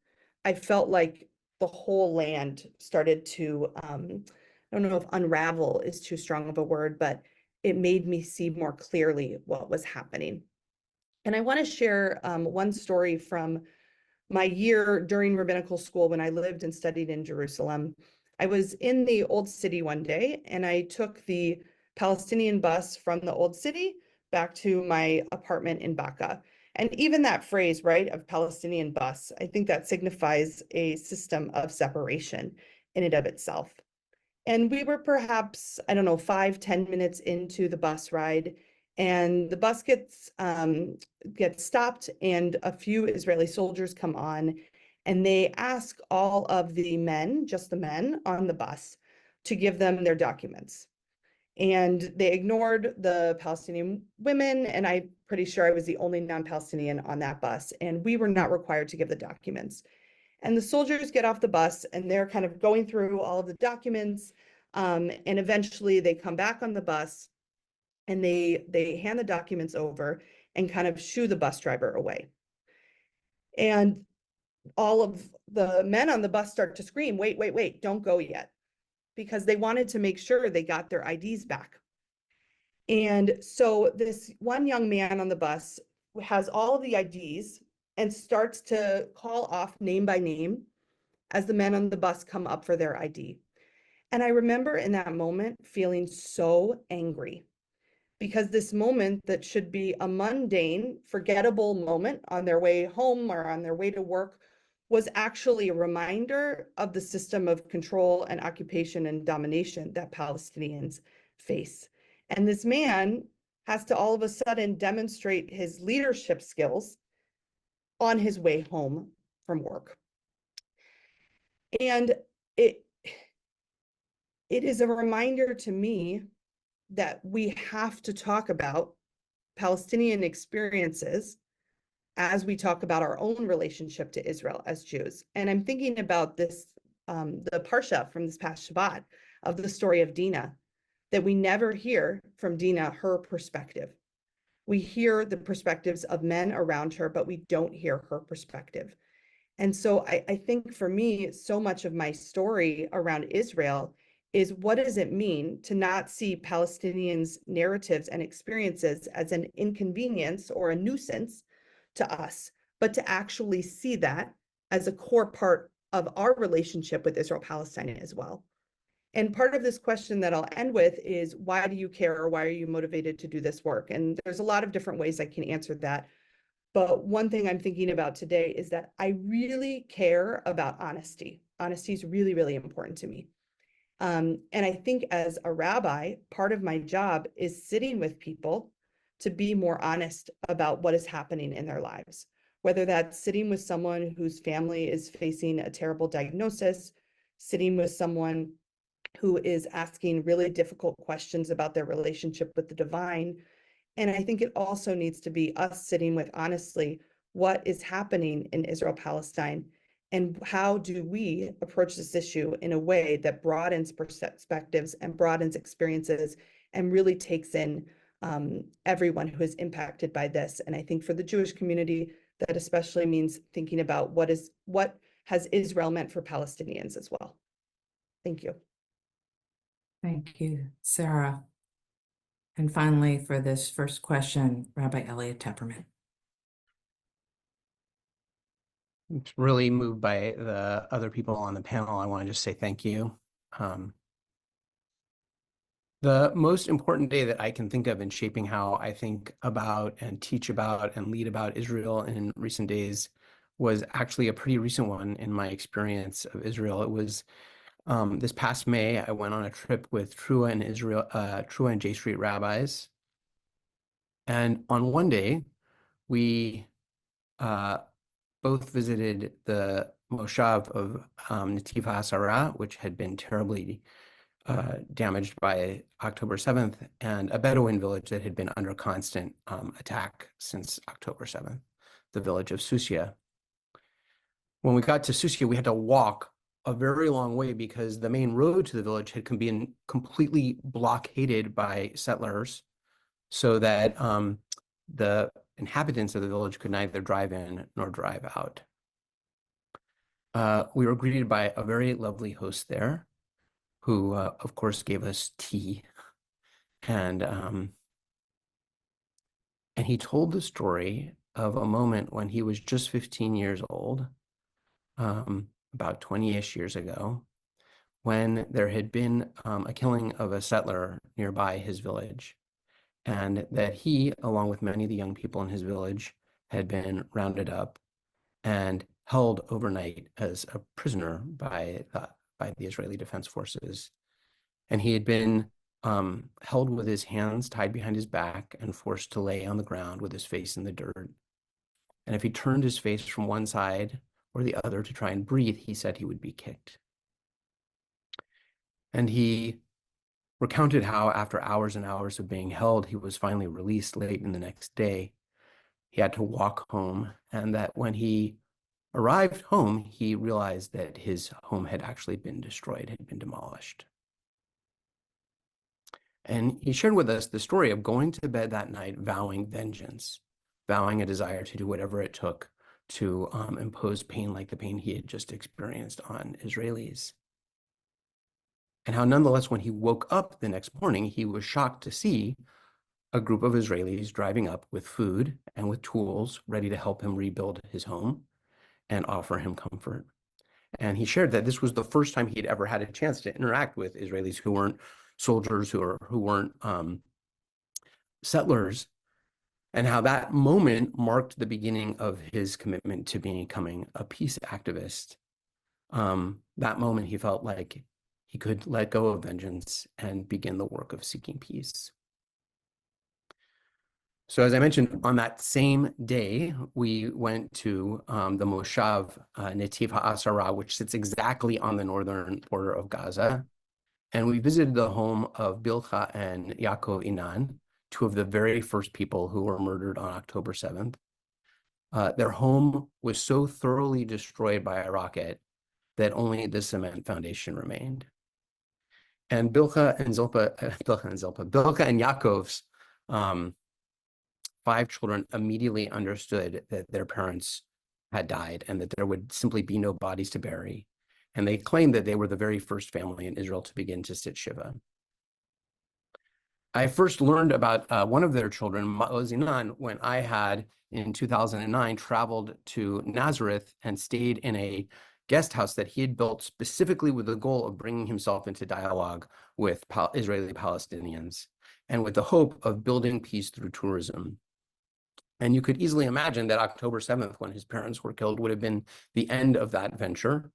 I felt like the whole land started to, I don't know if unravel is too strong of a word, but it made me see more clearly what was happening. And I want to share one story from my year during rabbinical school when I lived and studied in Jerusalem. I was in the Old City one day, and I took the Palestinian bus from the Old City back to my apartment in Baca. And even that phrase, right, of Palestinian bus, I think that signifies a system of separation in and of itself. And we were perhaps, I don't know, 5-10 minutes into the bus ride, and the bus gets stopped, and a few Israeli soldiers come on, and they ask all of the men, just the men on the bus, to give them their documents. And they ignored the Palestinian women, and I'm pretty sure I was the only non-Palestinian on that bus, and we were not required to give the documents. And the soldiers get off the bus, and they're kind of going through all of the documents, and eventually they come back on the bus, and they hand the documents over and kind of shoo the bus driver away. And all of the men on the bus start to scream, wait, wait, wait, don't go yet, because they wanted to make sure they got their IDs back. And so this one young man on the bus has all of the IDs and starts to call off name by name as the men on the bus come up for their ID. And I remember in that moment feeling so angry because this moment that should be a mundane, forgettable moment on their way home or on their way to work was actually a reminder of the system of control and occupation and domination that Palestinians face. And this man has to all of a sudden demonstrate his leadership skills on his way home from work. And it is a reminder to me that we have to talk about Palestinian experiences as we talk about our own relationship to Israel as Jews. And I'm thinking about this, the Parsha from this past Shabbat of the story of Dinah, that we never hear from Dinah, her perspective. We hear the perspectives of men around her, but we don't hear her perspective. And so I think for me, so much of my story around Israel is what does it mean to not see Palestinians' narratives and experiences as an inconvenience or a nuisance to us, but to actually see that as a core part of our relationship with Israel-Palestine as well. And part of this question that I'll end with is, why do you care, or why are you motivated to do this work? And there's a lot of different ways I can answer that. But one thing I'm thinking about today is that I really care about honesty. Honesty is really, really important to me. And I think as a rabbi, part of my job is sitting with people to be more honest about what is happening in their lives, whether that's sitting with someone whose family is facing a terrible diagnosis, sitting with someone who is asking really difficult questions about their relationship with the divine. And I think it also needs to be us sitting with, honestly, what is happening in Israel-Palestine, and how do we approach this issue in a way that broadens perspectives and broadens experiences and really takes in everyone who is impacted by this. And I think for the Jewish community, that especially means thinking about what has Israel meant for Palestinians as well. Thank you. Thank you, Sarah. And finally, for this first question, Rabbi Elliot Tepperman. I'm really moved by the other people on the panel. I want to just say thank you. The most important day that I can think of in shaping how I think about and teach about and lead about Israel in recent days was actually a pretty recent one in my experience of Israel. It was this past May. I went on a trip with Trua and J Street rabbis. And on one day, we both visited the Moshav of Netiv HaSara, which had been terribly damaged by October 7th, and a Bedouin village that had been under constant attack since October 7th, the village of Susia. When we got to Susia, we had to walk a very long way because the main road to the village had been completely blockaded by settlers, so that the inhabitants of the village could neither drive in nor drive out. We were greeted by a very lovely host there, who, of course, gave us tea. And he told the story of a moment when he was just 15 years old, about 20-ish years ago, when there had been a killing of a settler nearby his village, and that he, along with many of the young people in his village, had been rounded up and held overnight as a prisoner by the Israeli Defense Forces. And he had been held with his hands tied behind his back and forced to lay on the ground with his face in the dirt. And if he turned his face from one side or the other to try and breathe, he said he would be kicked. And he recounted how after hours and hours of being held, he was finally released late in the next day. He had to walk home, and that when he arrived home, he realized that his home had actually been destroyed, had been demolished. And he shared with us the story of going to bed that night vowing vengeance, vowing a desire to do whatever it took to impose pain like the pain he had just experienced on Israelis. And how nonetheless, when he woke up the next morning, he was shocked to see a group of Israelis driving up with food and with tools ready to help him rebuild his home and offer him comfort. And he shared that this was the first time he'd ever had a chance to interact with Israelis who weren't soldiers, who weren't settlers, and how that moment marked the beginning of his commitment to becoming a peace activist. That moment, he felt like he could let go of vengeance and begin the work of seeking peace. So as I mentioned, on that same day, we went to the Moshav Netiv HaAsara, which sits exactly on the northern border of Gaza. And we visited the home of Bilha and Yaakov Inan, two of the very first people who were murdered on October 7th. Their home was so thoroughly destroyed by a rocket that only the cement foundation remained. And Bilha and Yaakov's 5 children immediately understood that their parents had died and that there would simply be no bodies to bury. And they claimed that they were the very first family in Israel to begin to sit Shiva. I first learned about one of their children, Ma'oz Inan, when I had, in 2009, traveled to Nazareth and stayed in a guest house that he had built specifically with the goal of bringing himself into dialogue with Israeli Palestinians and with the hope of building peace through tourism. And you could easily imagine that October 7th, when his parents were killed, would have been the end of that venture.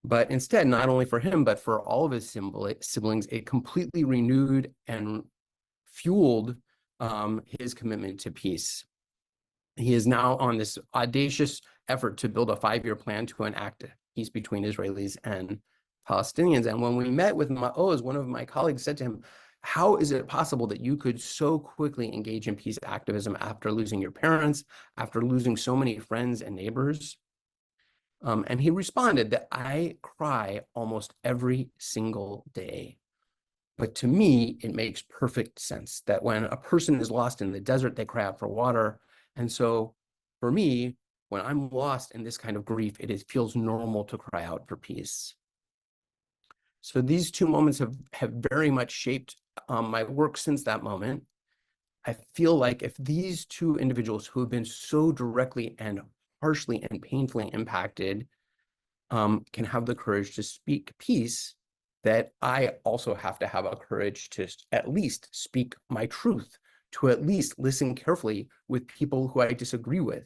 But instead, not only for him, but for all of his siblings, it completely renewed and fueled his commitment to peace. He is now on this audacious effort to build a 5-year plan to enact peace between Israelis and Palestinians. And when we met with Ma'oz, one of my colleagues said to him, how is it possible that you could so quickly engage in peace activism after losing your parents, after losing so many friends and neighbors? And he responded that I cry almost every single day. But to me, it makes perfect sense that when a person is lost in the desert, they cry out for water. And so for me, when I'm lost in this kind of grief, it feels normal to cry out for peace. So these 2 moments have very much shaped my work since that moment. I feel like if these 2 individuals who have been so directly and harshly and painfully impacted can have the courage to speak peace, that I also have to have a courage to at least speak my truth, to at least listen carefully with people who I disagree with,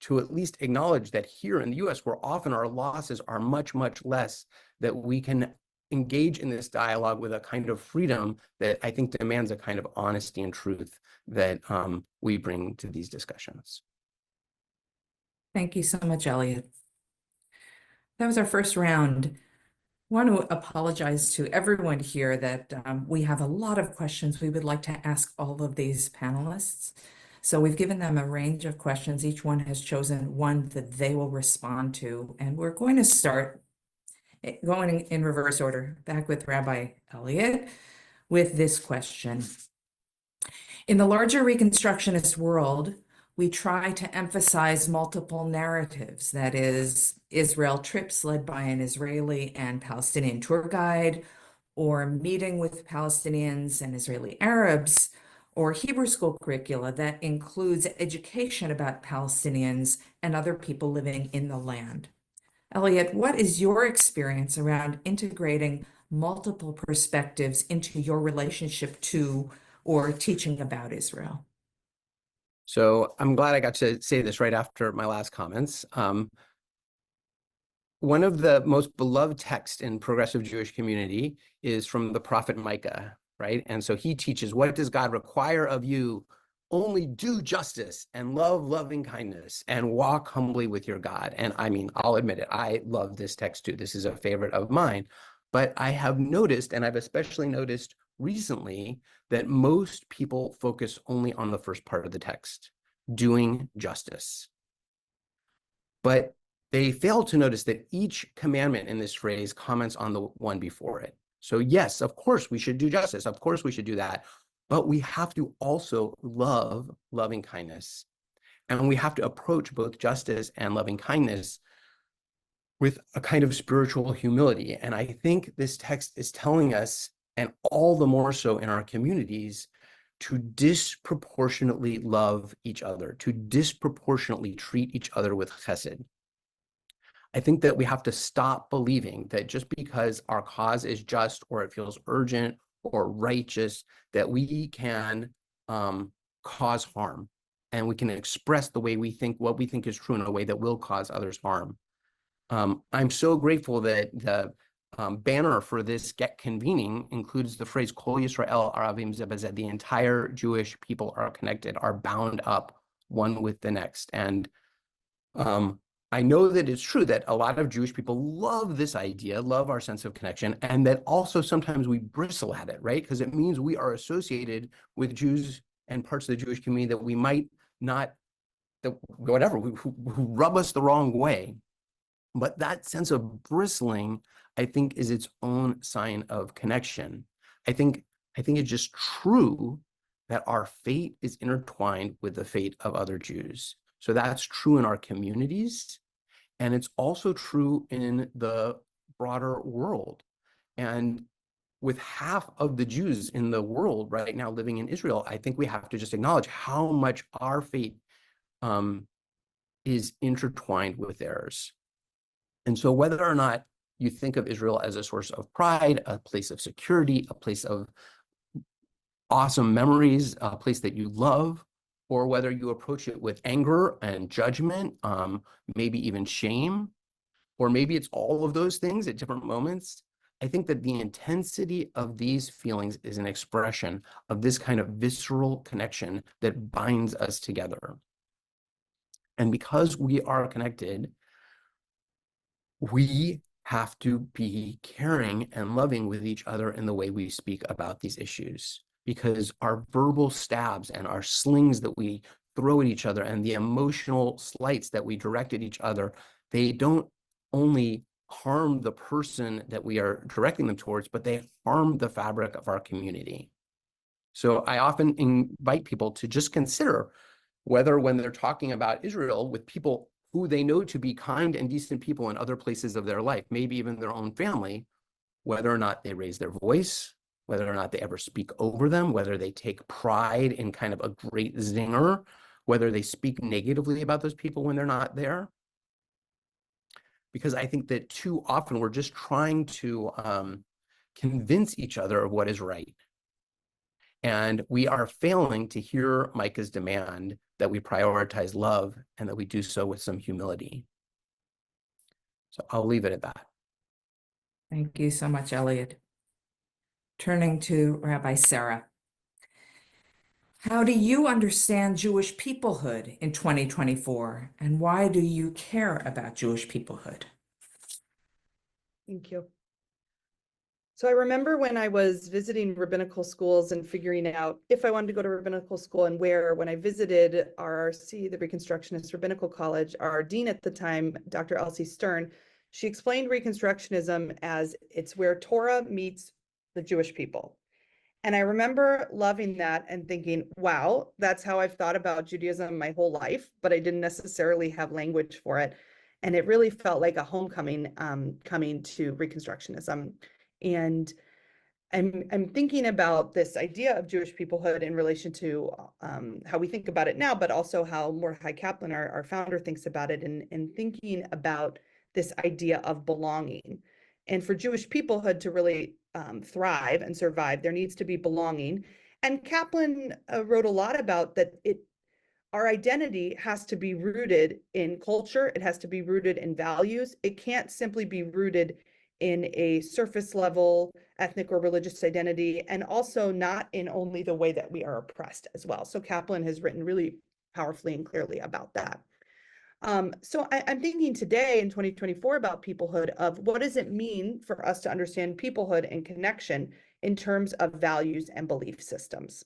to at least acknowledge that here in the US, where often our losses are much, much less, that we can engage in this dialogue with a kind of freedom that I think demands a kind of honesty and truth that we bring to these discussions. Thank you so much, Elliot. That was our first round. I want to apologize to everyone here that we have a lot of questions we would like to ask all of these panelists. So we've given them a range of questions. Each one has chosen one that they will respond to. And we're going to start going in reverse order, back with Rabbi Elliot, with this question. In the larger Reconstructionist world, we try to emphasize multiple narratives. That is, Israel trips led by an Israeli and Palestinian tour guide, or meeting with Palestinians and Israeli Arabs, or Hebrew school curricula that includes education about Palestinians and other people living in the land. Elliot, what is your experience around integrating multiple perspectives into your relationship to or teaching about Israel? So I'm glad I got to say this right after my last comments. One of the most beloved texts in progressive Jewish community is from the prophet Micah, right? And so he teaches, what does God require of you? Only do justice and love loving kindness and walk humbly with your God. And I mean, I'll admit it, I love this text too. This is a favorite of mine. But I have noticed, and I've especially noticed recently, that most people focus only on the first part of the text, doing justice. But they fail to notice that each commandment in this phrase comments on the one before it. So yes, of course we should do justice. Of course we should do that. But we have to also love loving kindness. And we have to approach both justice and loving kindness with a kind of spiritual humility. And I think this text is telling us, and all the more so in our communities, to disproportionately love each other, to disproportionately treat each other with chesed. I think that we have to stop believing that just because our cause is just, or it feels urgent or righteous, that we can cause harm, and we can express the way we think, what we think is true, in a way that will cause others harm. I'm so grateful that the banner for this Get convening includes the phrase Kol Yisrael Aravim Ze B'Ze. The entire Jewish people are connected, are bound up one with the next. And I know that it's true that a lot of Jewish people love this idea, love our sense of connection, and that also sometimes we bristle at it, right? Because it means we are associated with Jews and parts of the Jewish community that we might not, that whatever, who rub us the wrong way. But that sense of bristling, I think, is its own sign of connection. I think it's just true that our fate is intertwined with the fate of other Jews. So that's true in our communities, and it's also true in the broader world. And with half of the Jews in the world right now living in Israel, I think we have to just acknowledge how much our fate is intertwined with theirs. And so whether or not you think of Israel as a source of pride, a place of security, a place of awesome memories, a place that you love, or whether you approach it with anger and judgment, maybe even shame, or maybe it's all of those things at different moments, I think that the intensity of these feelings is an expression of this kind of visceral connection that binds us together. And because we are connected, we have to be caring and loving with each other in the way we speak about these issues, because our verbal stabs and our slings that we throw at each other and the emotional slights that we direct at each other, they don't only harm the person that we are directing them towards, but they harm the fabric of our community. So I often invite people to just consider whether, when they're talking about Israel with people who they know to be kind and decent people in other places of their life, maybe even their own family, whether or not they raise their voice, whether or not they ever speak over them, whether they take pride in kind of a great zinger, whether they speak negatively about those people when they're not there. Because I think that too often we're just trying to convince each other of what is right. And we are failing to hear Micah's demand that we prioritize love and that we do so with some humility. So I'll leave it at that. Thank you so much, Elliot. Turning to Rabbi Sarah. How do you understand Jewish peoplehood in 2024, and why do you care about Jewish peoplehood? Thank you. So I remember when I was visiting rabbinical schools and figuring out if I wanted to go to rabbinical school and where, when I visited RRC, the Reconstructionist Rabbinical College, our dean at the time, Dr. Elsie Stern, she explained Reconstructionism as it's where Torah meets the Jewish people. And I remember loving that and thinking, wow, that's how I've thought about Judaism my whole life, but I didn't necessarily have language for it. And it really felt like a homecoming coming to Reconstructionism. And I'm thinking about this idea of Jewish peoplehood in relation to how we think about it now, but also how Mordechai Kaplan, our founder, thinks about it, and thinking about this idea of belonging. And for Jewish peoplehood to really thrive and survive, there needs to be belonging. And Kaplan wrote a lot about that. Our identity has to be rooted in culture. It has to be rooted in values. It can't simply be rooted in a surface level ethnic or religious identity, and also not in only the way that we are oppressed as well. So Kaplan has written really powerfully and clearly about that. So I'm thinking today in 2024 about peoplehood, of what does it mean for us to understand peoplehood and connection in terms of values and belief systems.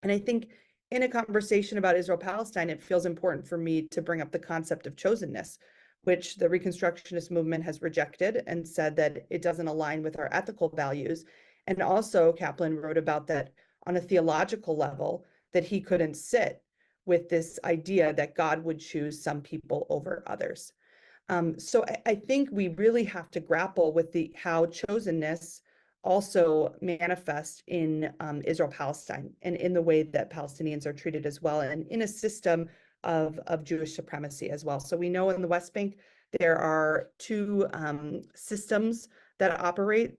And I think in a conversation about Israel-Palestine, it feels important for me to bring up the concept of chosenness, which the Reconstructionist movement has rejected and said that it doesn't align with our ethical values. And also Kaplan wrote about that on a theological level, that he couldn't sit with this idea that God would choose some people over others. So I think we really have to grapple with how chosenness also manifests in Israel-Palestine and in the way that Palestinians are treated as well, and in a system of Jewish supremacy as well. So we know in the West Bank, there are two systems that operate,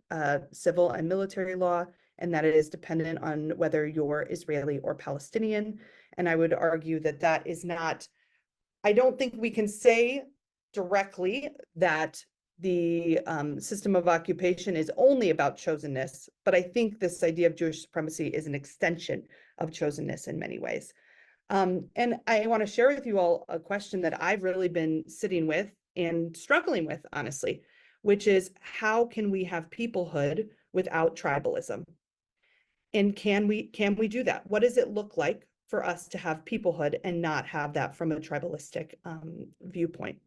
civil and military law, and that it is dependent on whether you're Israeli or Palestinian. And I would argue that that is not, I don't think we can say directly that the system of occupation is only about chosenness, but I think this idea of Jewish supremacy is an extension of chosenness in many ways. And I want to share with you all a question that I've really been sitting with and struggling with, honestly, which is how can we have peoplehood without tribalism? And can we do that? What does it look like for us to have peoplehood and not have that from a tribalistic viewpoint?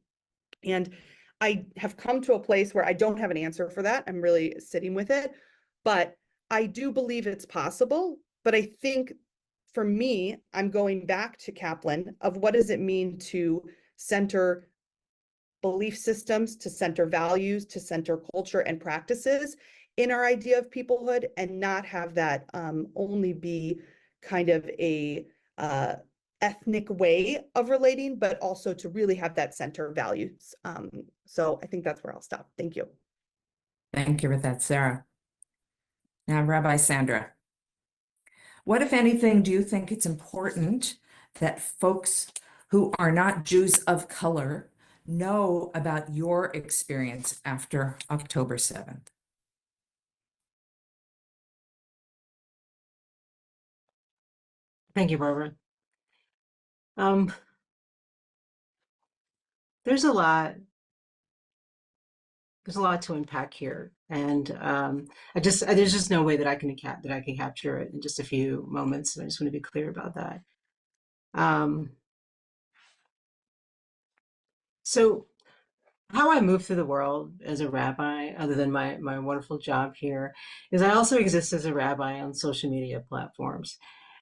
And I have come to a place where I don't have an answer for that. I'm really sitting with it, but I do believe it's possible. But I think for me, I'm going back to Kaplan of what does it mean to center belief systems, to center values, to center culture and practices in our idea of peoplehood, and not have that only be kind of a ethnic way of relating, but also to really have that center values. So I think that's where I'll stop. Thank you. Thank you for that, Sarah. Now, Rabbi Sandra, what, if anything, do you think it's important that folks who are not Jews of color know about your experience after October 7th? Thank you, Barbara. There's a lot to unpack here, and there's just no way that I can capture it in just a few moments. And I just want to be clear about that. So how I move through the world as a rabbi, other than my wonderful job here, is I also exist as a rabbi on social media platforms.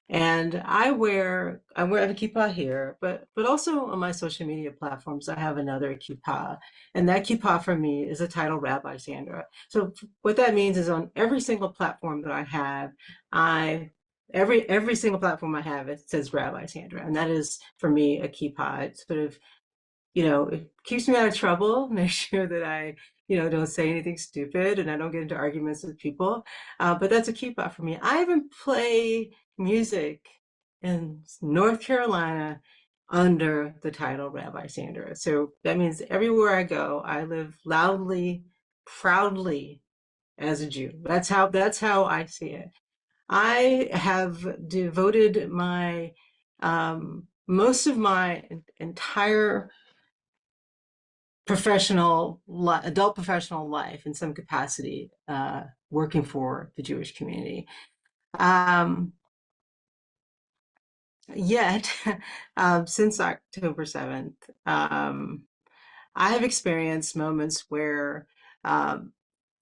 And I have a kippah here, but also on my social media platforms, I have another kippah. And that kippah for me is the title Rabbi Sandra. So what that means is on every single platform that I have, every single platform I have, it says Rabbi Sandra. And that is for me a kippah. It sort of, it keeps me out of trouble, make sure that I, don't say anything stupid and I don't get into arguments with people. But that's a kippah for me. I even play music in North Carolina under the title Rabbi Sandra. So that means everywhere I go, I live loudly, proudly as a Jew. That's how I see it. I have devoted my most of my entire adult professional life in some capacity working for the Jewish community. Yet, since October 7th, I have experienced moments where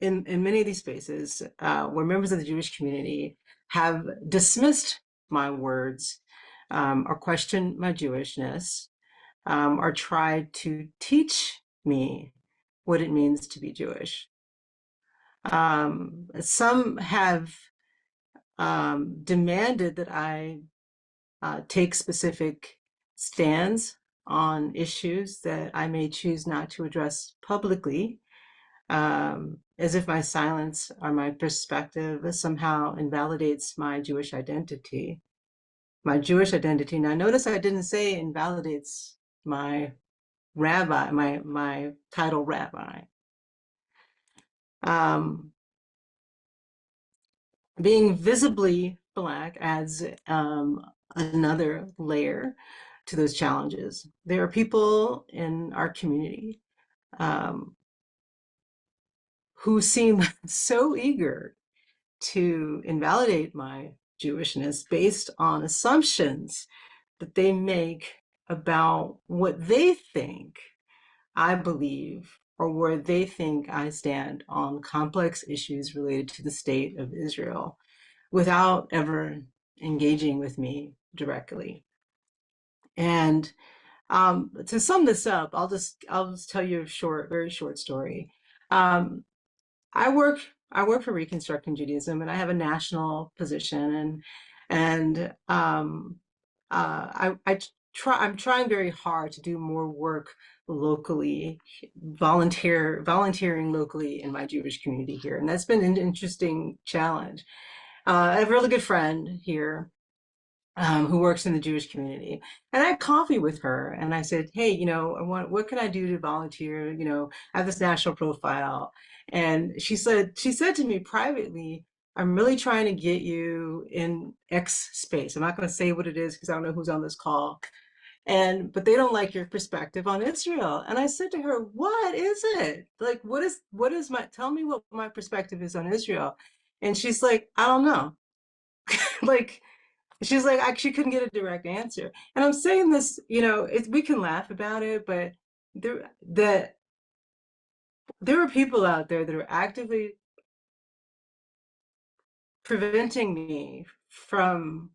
in many of these spaces where members of the Jewish community have dismissed my words or questioned my Jewishness or tried to teach me what it means to be Jewish. Some have demanded that I take specific stands on issues that I may choose not to address publicly, as if my silence or my perspective somehow invalidates my Jewish identity. My Jewish identity. Now, notice I didn't say invalidates my rabbi, my title rabbi. Being visibly Black adds another layer to those challenges. There are people in our community who seem so eager to invalidate my Jewishness based on assumptions that they make about what they think I believe or where they think I stand on complex issues related to the state of Israel without ever engaging with me directly. And to sum this up, I'll just tell you a very short story. I work for Reconstructing Judaism, and I have a national position, and I I'm trying very hard to do more work locally, volunteering locally in my Jewish community here. And that's been an interesting challenge. I have a really good friend here who works in the Jewish community. And I had coffee with her and I said, hey, what can I do to volunteer? I have this national profile. And she said to me privately, I'm really trying to get you in X space. I'm not going to say what it is because I don't know who's on this call. But they don't like your perspective on Israel. And I said to her, what is it? Like, tell me what my perspective is on Israel. And she's like, I don't know. Like, she's like, she couldn't get a direct answer. And I'm saying this, we can laugh about it, but there are people out there that are actively preventing me from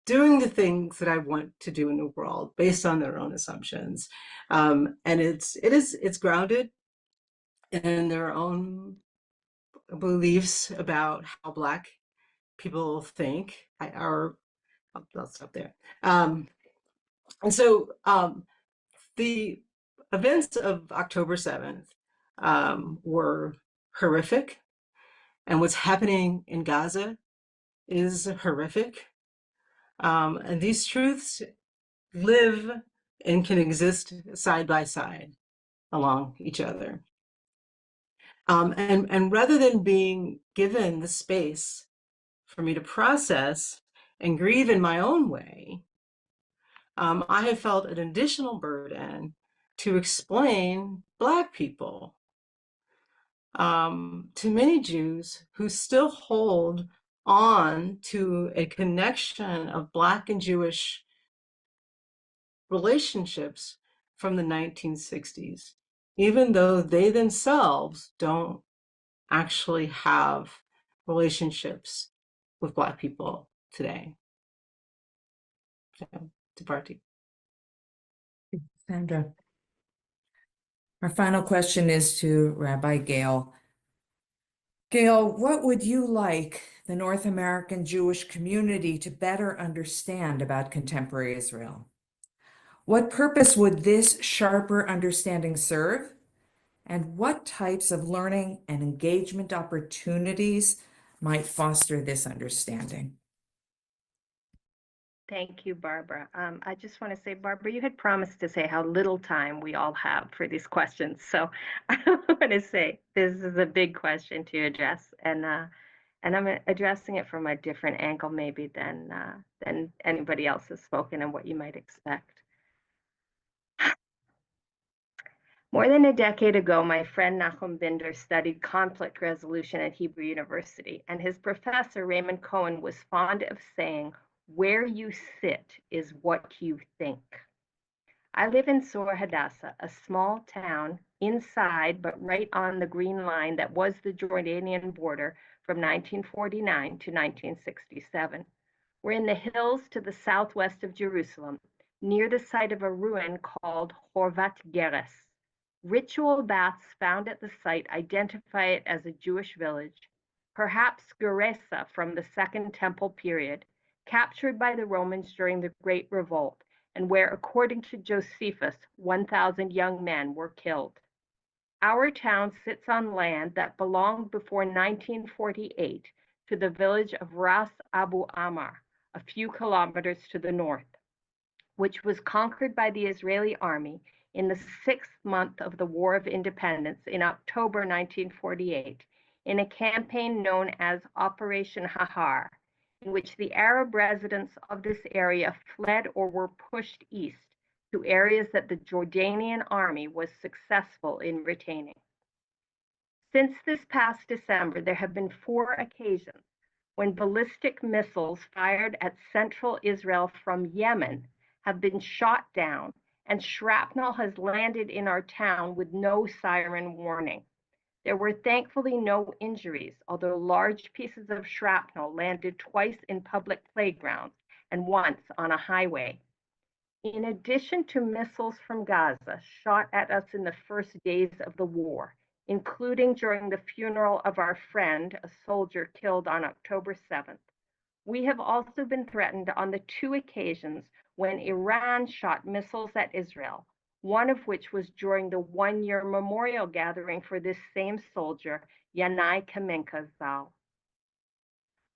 doing the things that I want to do in the world based on their own assumptions. And it's grounded in their own beliefs about how Black people think. I'll stop there. And so the events of October 7th were horrific, and what's happening in Gaza is horrific. And these truths live and can exist side by side along each other. And rather than being given the space for me to process and grieve in my own way, I have felt an additional burden to explain Black people to many Jews who still hold on to a connection of Black and Jewish relationships from the 1960s, even though they themselves don't actually have relationships with Black people today. So, to party. Sandra. Our final question is to Rabbi Gail. Gail, what would you like the North American Jewish community to better understand about contemporary Israel? What purpose would this sharper understanding serve? And what types of learning and engagement opportunities might foster this understanding? Thank you, Barbara. I just want to say, Barbara, you had promised to say how little time we all have for these questions. So I want to say this is a big question to address, and I'm addressing it from a different angle maybe than anybody else has spoken and what you might expect. More than a decade ago, my friend Nachum Binder studied conflict resolution at Hebrew University, and his professor, Raymond Cohen, was fond of saying, where you sit is what you think. I live in Tzor Hadassah, a small town inside but right on the green line that was the Jordanian border from 1949 to 1967. We're in the hills to the southwest of Jerusalem, near the site of a ruin called Horvat Geres. Ritual baths found at the site identify it as a Jewish village, perhaps Gerasa from the Second Temple period, captured by the Romans during the Great Revolt, and where, according to Josephus, 1,000 young men were killed. Our town sits on land that belonged before 1948 to the village of Ras Abu Ammar, a few kilometers to the north, which was conquered by the Israeli army in the 6th month of the War of Independence in October 1948, in a campaign known as Operation Hahar, in which the Arab residents of this area fled or were pushed east to areas that the Jordanian army was successful in retaining. Since this past December, there have been 4 occasions when ballistic missiles fired at central Israel from Yemen have been shot down, and shrapnel has landed in our town with no siren warning. There were thankfully no injuries, although large pieces of shrapnel landed twice in public playgrounds and once on a highway. In addition to missiles from Gaza shot at us in the first days of the war, including during the funeral of our friend, a soldier killed on October 7th, We have also been threatened on the 2 occasions when Iran shot missiles at Israel, one of which was during the 1-year memorial gathering for this same soldier, Yanai Kaminka Zal.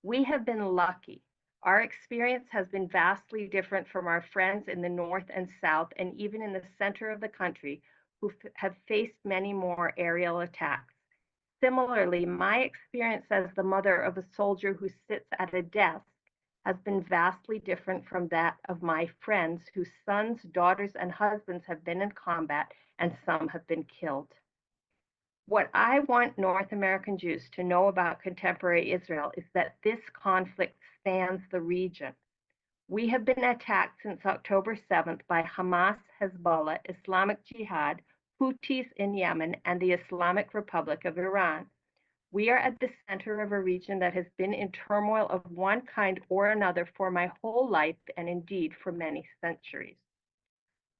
We have been lucky. Our experience has been vastly different from our friends in the north and south, and even in the center of the country, who have faced many more aerial attacks. Similarly, my experience as the mother of a soldier who sits at a desk has been vastly different from that of my friends whose sons, daughters, and husbands have been in combat, and some have been killed. What I want North American Jews to know about contemporary Israel is that this conflict spans the region. We have been attacked since October 7th by Hamas, Hezbollah, Islamic Jihad, Houthis in Yemen, and the Islamic Republic of Iran. We are at the center of a region that has been in turmoil of one kind or another for my whole life, and indeed for many centuries.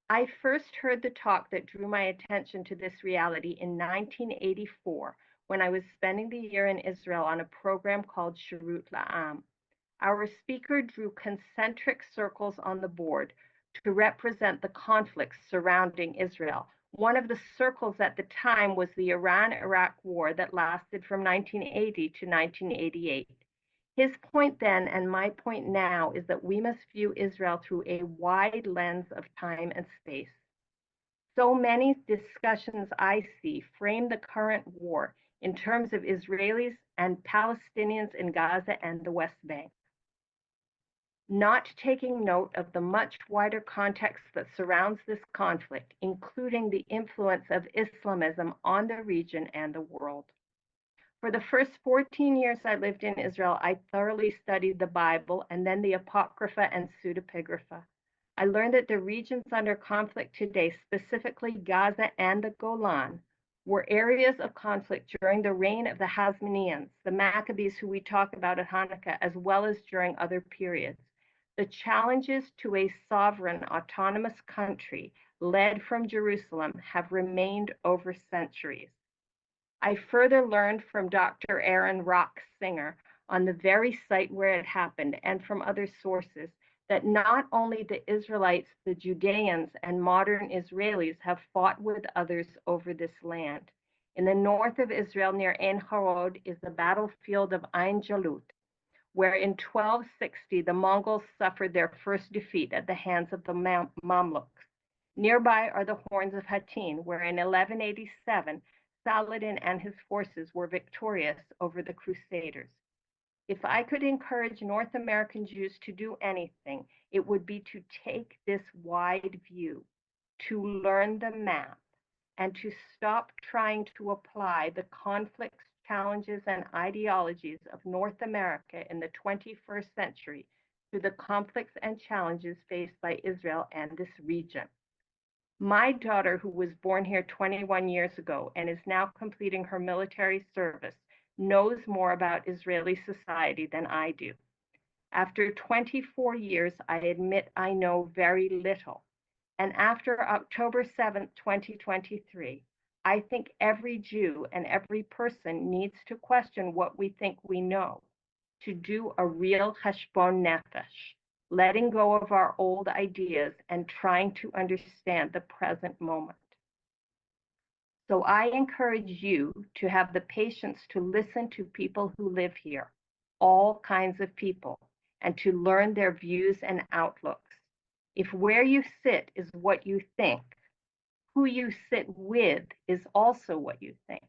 I first heard the talk that drew my attention to this reality in 1984, when I was spending the year in Israel on a program called Shirut La'am. Our speaker drew concentric circles on the board to represent the conflicts surrounding Israel. One of the circles at the time was the Iran-Iraq war that lasted from 1980 to 1988. His point then, and my point now, is that we must view Israel through a wide lens of time and space. So many discussions I see frame the current war in terms of Israelis and Palestinians in Gaza and the West Bank, not taking note of the much wider context that surrounds this conflict, including the influence of Islamism on the region and the world. For the first 14 years I lived in Israel, I thoroughly studied the Bible and then the Apocrypha and Pseudepigrapha. I learned that the regions under conflict today, specifically Gaza and the Golan, were areas of conflict during the reign of the Hasmoneans, the Maccabees who we talk about at Hanukkah, as well as during other periods. The challenges to a sovereign, autonomous country led from Jerusalem have remained over centuries. I further learned from Dr. Aaron Rock Singer on the very site where it happened and from other sources that not only the Israelites, the Judeans, and modern Israelis have fought with others over this land. In the north of Israel near Ein Harod is the battlefield of Ein Jalut, where in 1260 the Mongols suffered their first defeat at the hands of the Mamluks. Nearby are the Horns of Hattin, where in 1187 Saladin and his forces were victorious over the Crusaders. If I could encourage North American Jews to do anything, it would be to take this wide view, to learn the map, and to stop trying to apply the conflicts, challenges, and ideologies of North America in the 21st century to the conflicts and challenges faced by Israel and this region. My daughter, who was born here 21 years ago and is now completing her military service, knows more about Israeli society than I do. After 24 years, I admit I know very little. And after October 7th, 2023, I think every Jew and every person needs to question what we think we know, to do a real cheshbon nefesh, letting go of our old ideas and trying to understand the present moment. So I encourage you to have the patience to listen to people who live here, all kinds of people, and to learn their views and outlooks. If where you sit is what you think, who you sit with is also what you think.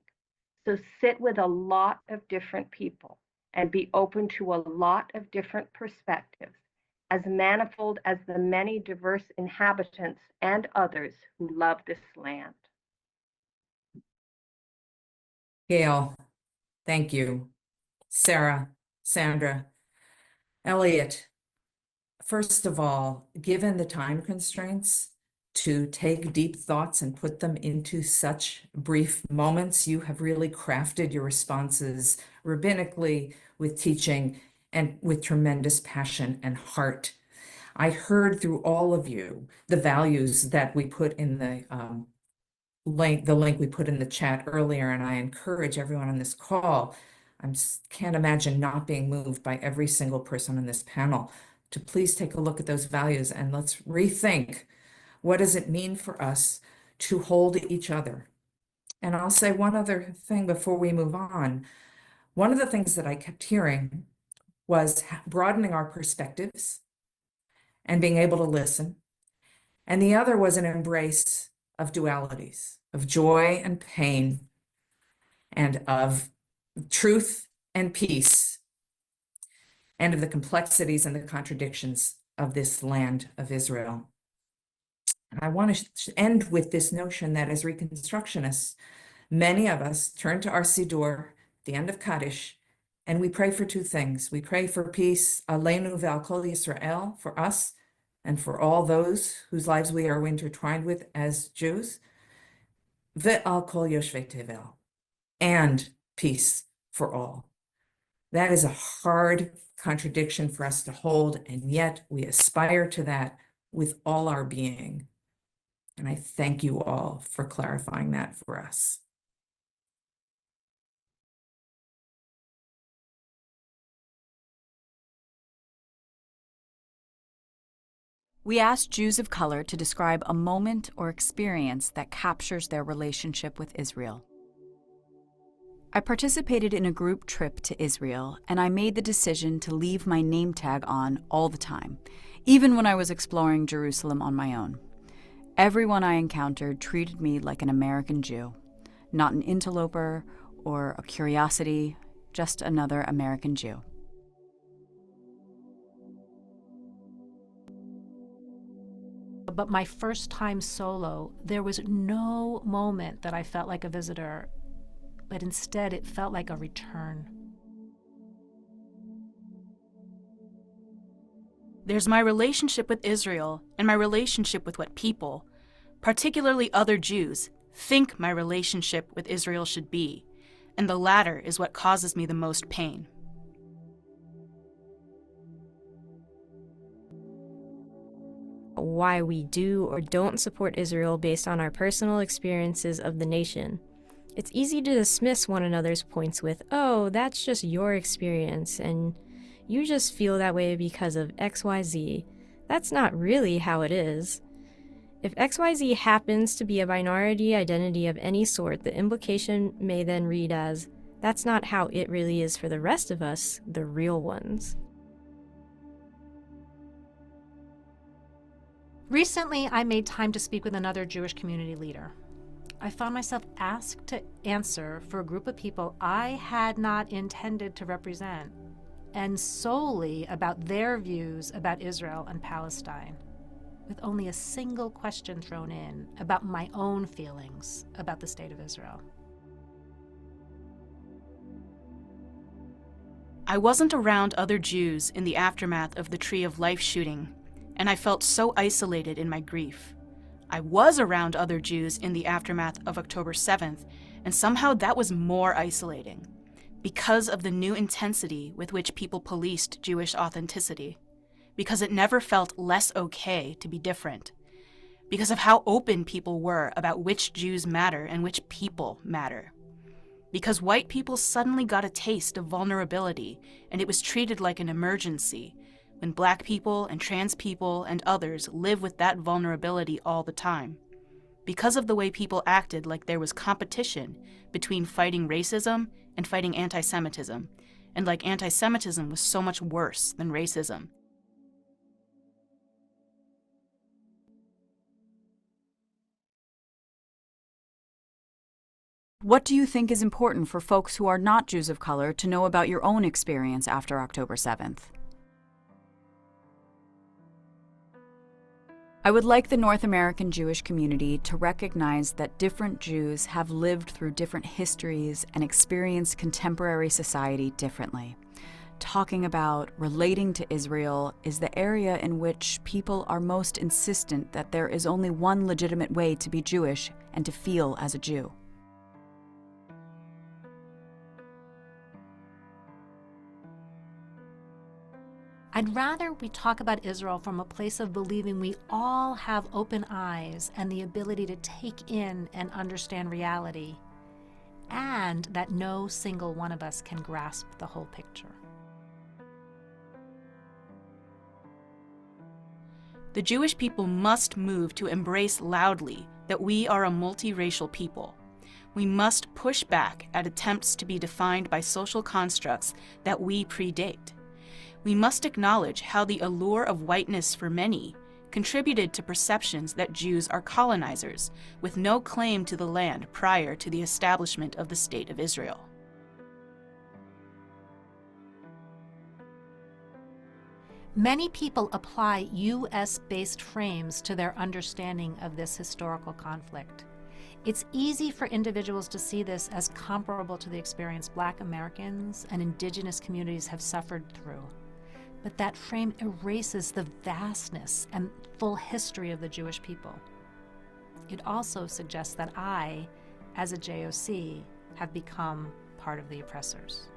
So sit with a lot of different people and be open to a lot of different perspectives, as manifold as the many diverse inhabitants and others who love this land. Gail, thank you. Sarah, Sandra, Elliot, first of all, given the time constraints, to take deep thoughts and put them into such brief moments, you have really crafted your responses rabbinically with teaching and with tremendous passion and heart. I heard through all of you the values that we put in the link we put in the chat earlier, and I encourage everyone on this call, can't imagine not being moved by every single person on this panel to please take a look at those values and let's rethink, what does it mean for us to hold each other? And I'll say one other thing before we move on. One of the things that I kept hearing was broadening our perspectives and being able to listen. And the other was an embrace of dualities, of joy and pain, and of truth and peace, and of the complexities and the contradictions of this land of Israel. And I want to end with this notion that as Reconstructionists, many of us turn to our Siddur at the end of Kaddish, and we pray for two things. We pray for peace, Aleinu ve'al kol Yisrael, for us and for all those whose lives we are intertwined with as Jews, ve'al kol yoshvei tevel, and peace for all. That is a hard contradiction for us to hold, and yet we aspire to that with all our being. And I thank you all for clarifying that for us. We asked Jews of color to describe a moment or experience that captures their relationship with Israel. I participated in a group trip to Israel, and I made the decision to leave my name tag on all the time, even when I was exploring Jerusalem on my own. Everyone I encountered treated me like an American Jew, not an interloper or a curiosity, just another American Jew. But my first time solo, there was no moment that I felt like a visitor, but instead it felt like a return. There's my relationship with Israel and my relationship with what people, particularly other Jews, think my relationship with Israel should be, and the latter is what causes me the most pain. Why we do or don't support Israel based on our personal experiences of the nation. It's easy to dismiss one another's points with, oh, that's just your experience, and you just feel that way because of XYZ. That's not really how it is. If XYZ happens to be a minority identity of any sort, the implication may then read as, that's not how it really is for the rest of us, the real ones. Recently, I made time to speak with another Jewish community leader. I found myself asked to answer for a group of people I had not intended to represent, and solely about their views about Israel and Palestine, with only a single question thrown in about my own feelings about the state of Israel. I wasn't around other Jews in the aftermath of the Tree of Life shooting, and I felt so isolated in my grief. I was around other Jews in the aftermath of October 7th, and somehow that was more isolating, because of the new intensity with which people policed Jewish authenticity, because it never felt less okay to be different, because of how open people were about which Jews matter and which people matter, because white people suddenly got a taste of vulnerability and it was treated like an emergency, when Black people and trans people and others live with that vulnerability all the time, because of the way people acted like there was competition between fighting racism and fighting anti-Semitism, and like anti-Semitism was so much worse than racism. What do you think is important for folks who are not Jews of color to know about your own experience after October 7th? I would like the North American Jewish community to recognize that different Jews have lived through different histories and experienced contemporary society differently. Talking about relating to Israel is the area in which people are most insistent that there is only one legitimate way to be Jewish and to feel as a Jew. I'd rather we talk about Israel from a place of believing we all have open eyes and the ability to take in and understand reality, and that no single one of us can grasp the whole picture. The Jewish people must move to embrace loudly that we are a multiracial people. We must push back at attempts to be defined by social constructs that we predate. We must acknowledge how the allure of whiteness for many contributed to perceptions that Jews are colonizers with no claim to the land prior to the establishment of the State of Israel. Many people apply US-based frames to their understanding of this historical conflict. It's easy for individuals to see this as comparable to the experience Black Americans and indigenous communities have suffered through. But that frame erases the vastness and full history of the Jewish people. It also suggests that I, as a JOC, have become part of the oppressors.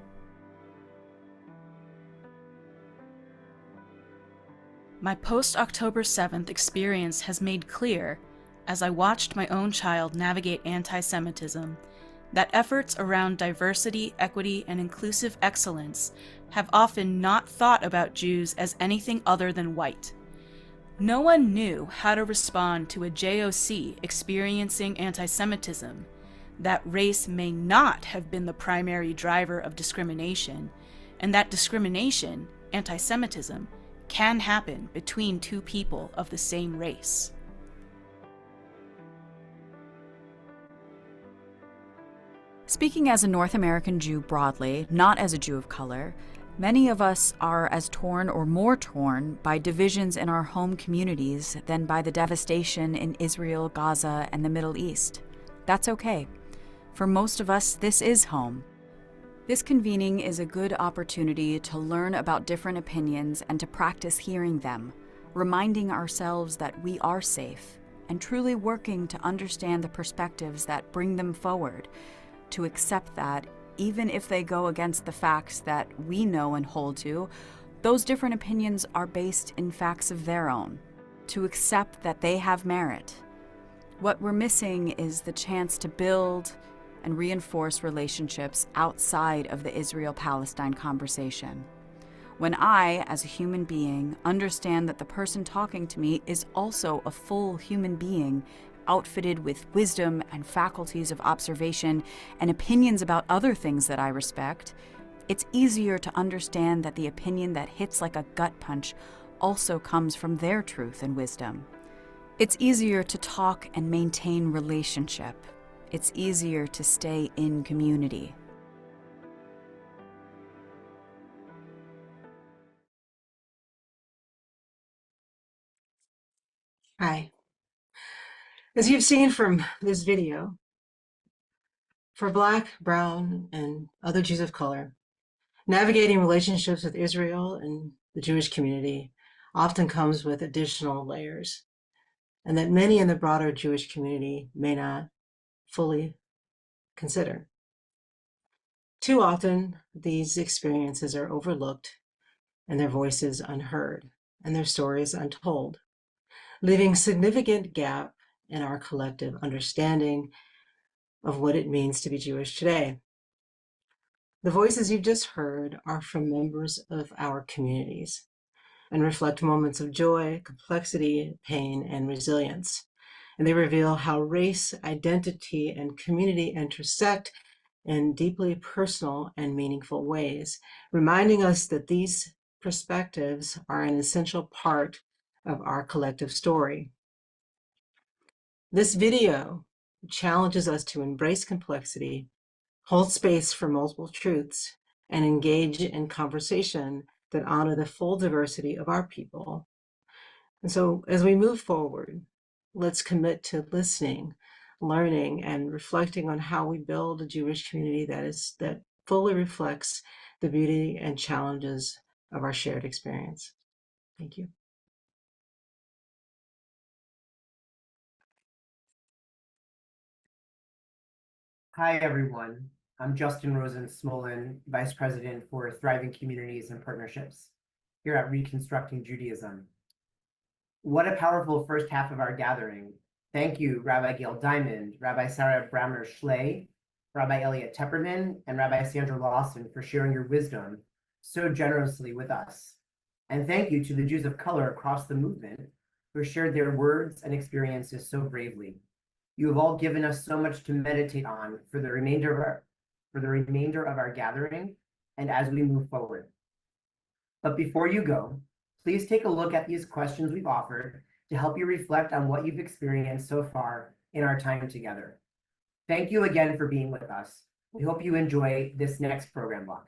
My post-October 7th experience has made clear, as I watched my own child navigate anti-Semitism, that efforts around diversity, equity, and inclusive excellence have often not thought about Jews as anything other than white. No one knew how to respond to a JOC experiencing anti-Semitism, that race may not have been the primary driver of discrimination, and that discrimination, anti-Semitism, can happen between two people of the same race. Speaking as a North American Jew broadly, not as a Jew of color, many of us are as torn or more torn by divisions in our home communities than by the devastation in Israel, Gaza, and the Middle East. That's okay. For most of us, this is home. This convening is a good opportunity to learn about different opinions and to practice hearing them, reminding ourselves that we are safe, and truly working to understand the perspectives that bring them forward, to accept that, even if they go against the facts that we know and hold to, those different opinions are based in facts of their own, to accept that they have merit. What we're missing is the chance to build and reinforce relationships outside of the Israel-Palestine conversation. When I, as a human being, understand that the person talking to me is also a full human being, outfitted with wisdom and faculties of observation and opinions about other things that I respect, it's easier to understand that the opinion that hits like a gut punch also comes from their truth and wisdom. It's easier to talk and maintain relationship. It's easier to stay in community. Hi. As you've seen from this video, for Black, Brown, and other Jews of color, navigating relationships with Israel and the Jewish community often comes with additional layers, and that many in the broader Jewish community may not fully consider. Too often, these experiences are overlooked and their voices unheard and their stories untold, leaving significant gap in our collective understanding of what it means to be Jewish today. The voices you've just heard are from members of our communities and reflect moments of joy, complexity, pain, and resilience. And they reveal how race, identity, and community intersect in deeply personal and meaningful ways, reminding us that these perspectives are an essential part of our collective story. This video challenges us to embrace complexity, hold space for multiple truths, and engage in conversation that honor the full diversity of our people. And so as we move forward, let's commit to listening, learning, and reflecting on how we build a Jewish community that fully reflects the beauty and challenges of our shared experience. Thank you. Hi, everyone. I'm Justin Rosen-Smolin, Vice President for Thriving Communities and Partnerships here at Reconstructing Judaism. What a powerful first half of our gathering. Thank you, Rabbi Gail Diamond, Rabbi Sarah Brammer-Schley, Rabbi Elliot Tepperman, and Rabbi Sandra Lawson for sharing your wisdom so generously with us. And thank you to the Jews of color across the movement who shared their words and experiences so bravely. You have all given us so much to meditate on for the remainder of our gathering and as we move forward. But before you go, please take a look at these questions we've offered to help you reflect on what you've experienced so far in our time together. Thank you again for being with us. We hope you enjoy this next program block.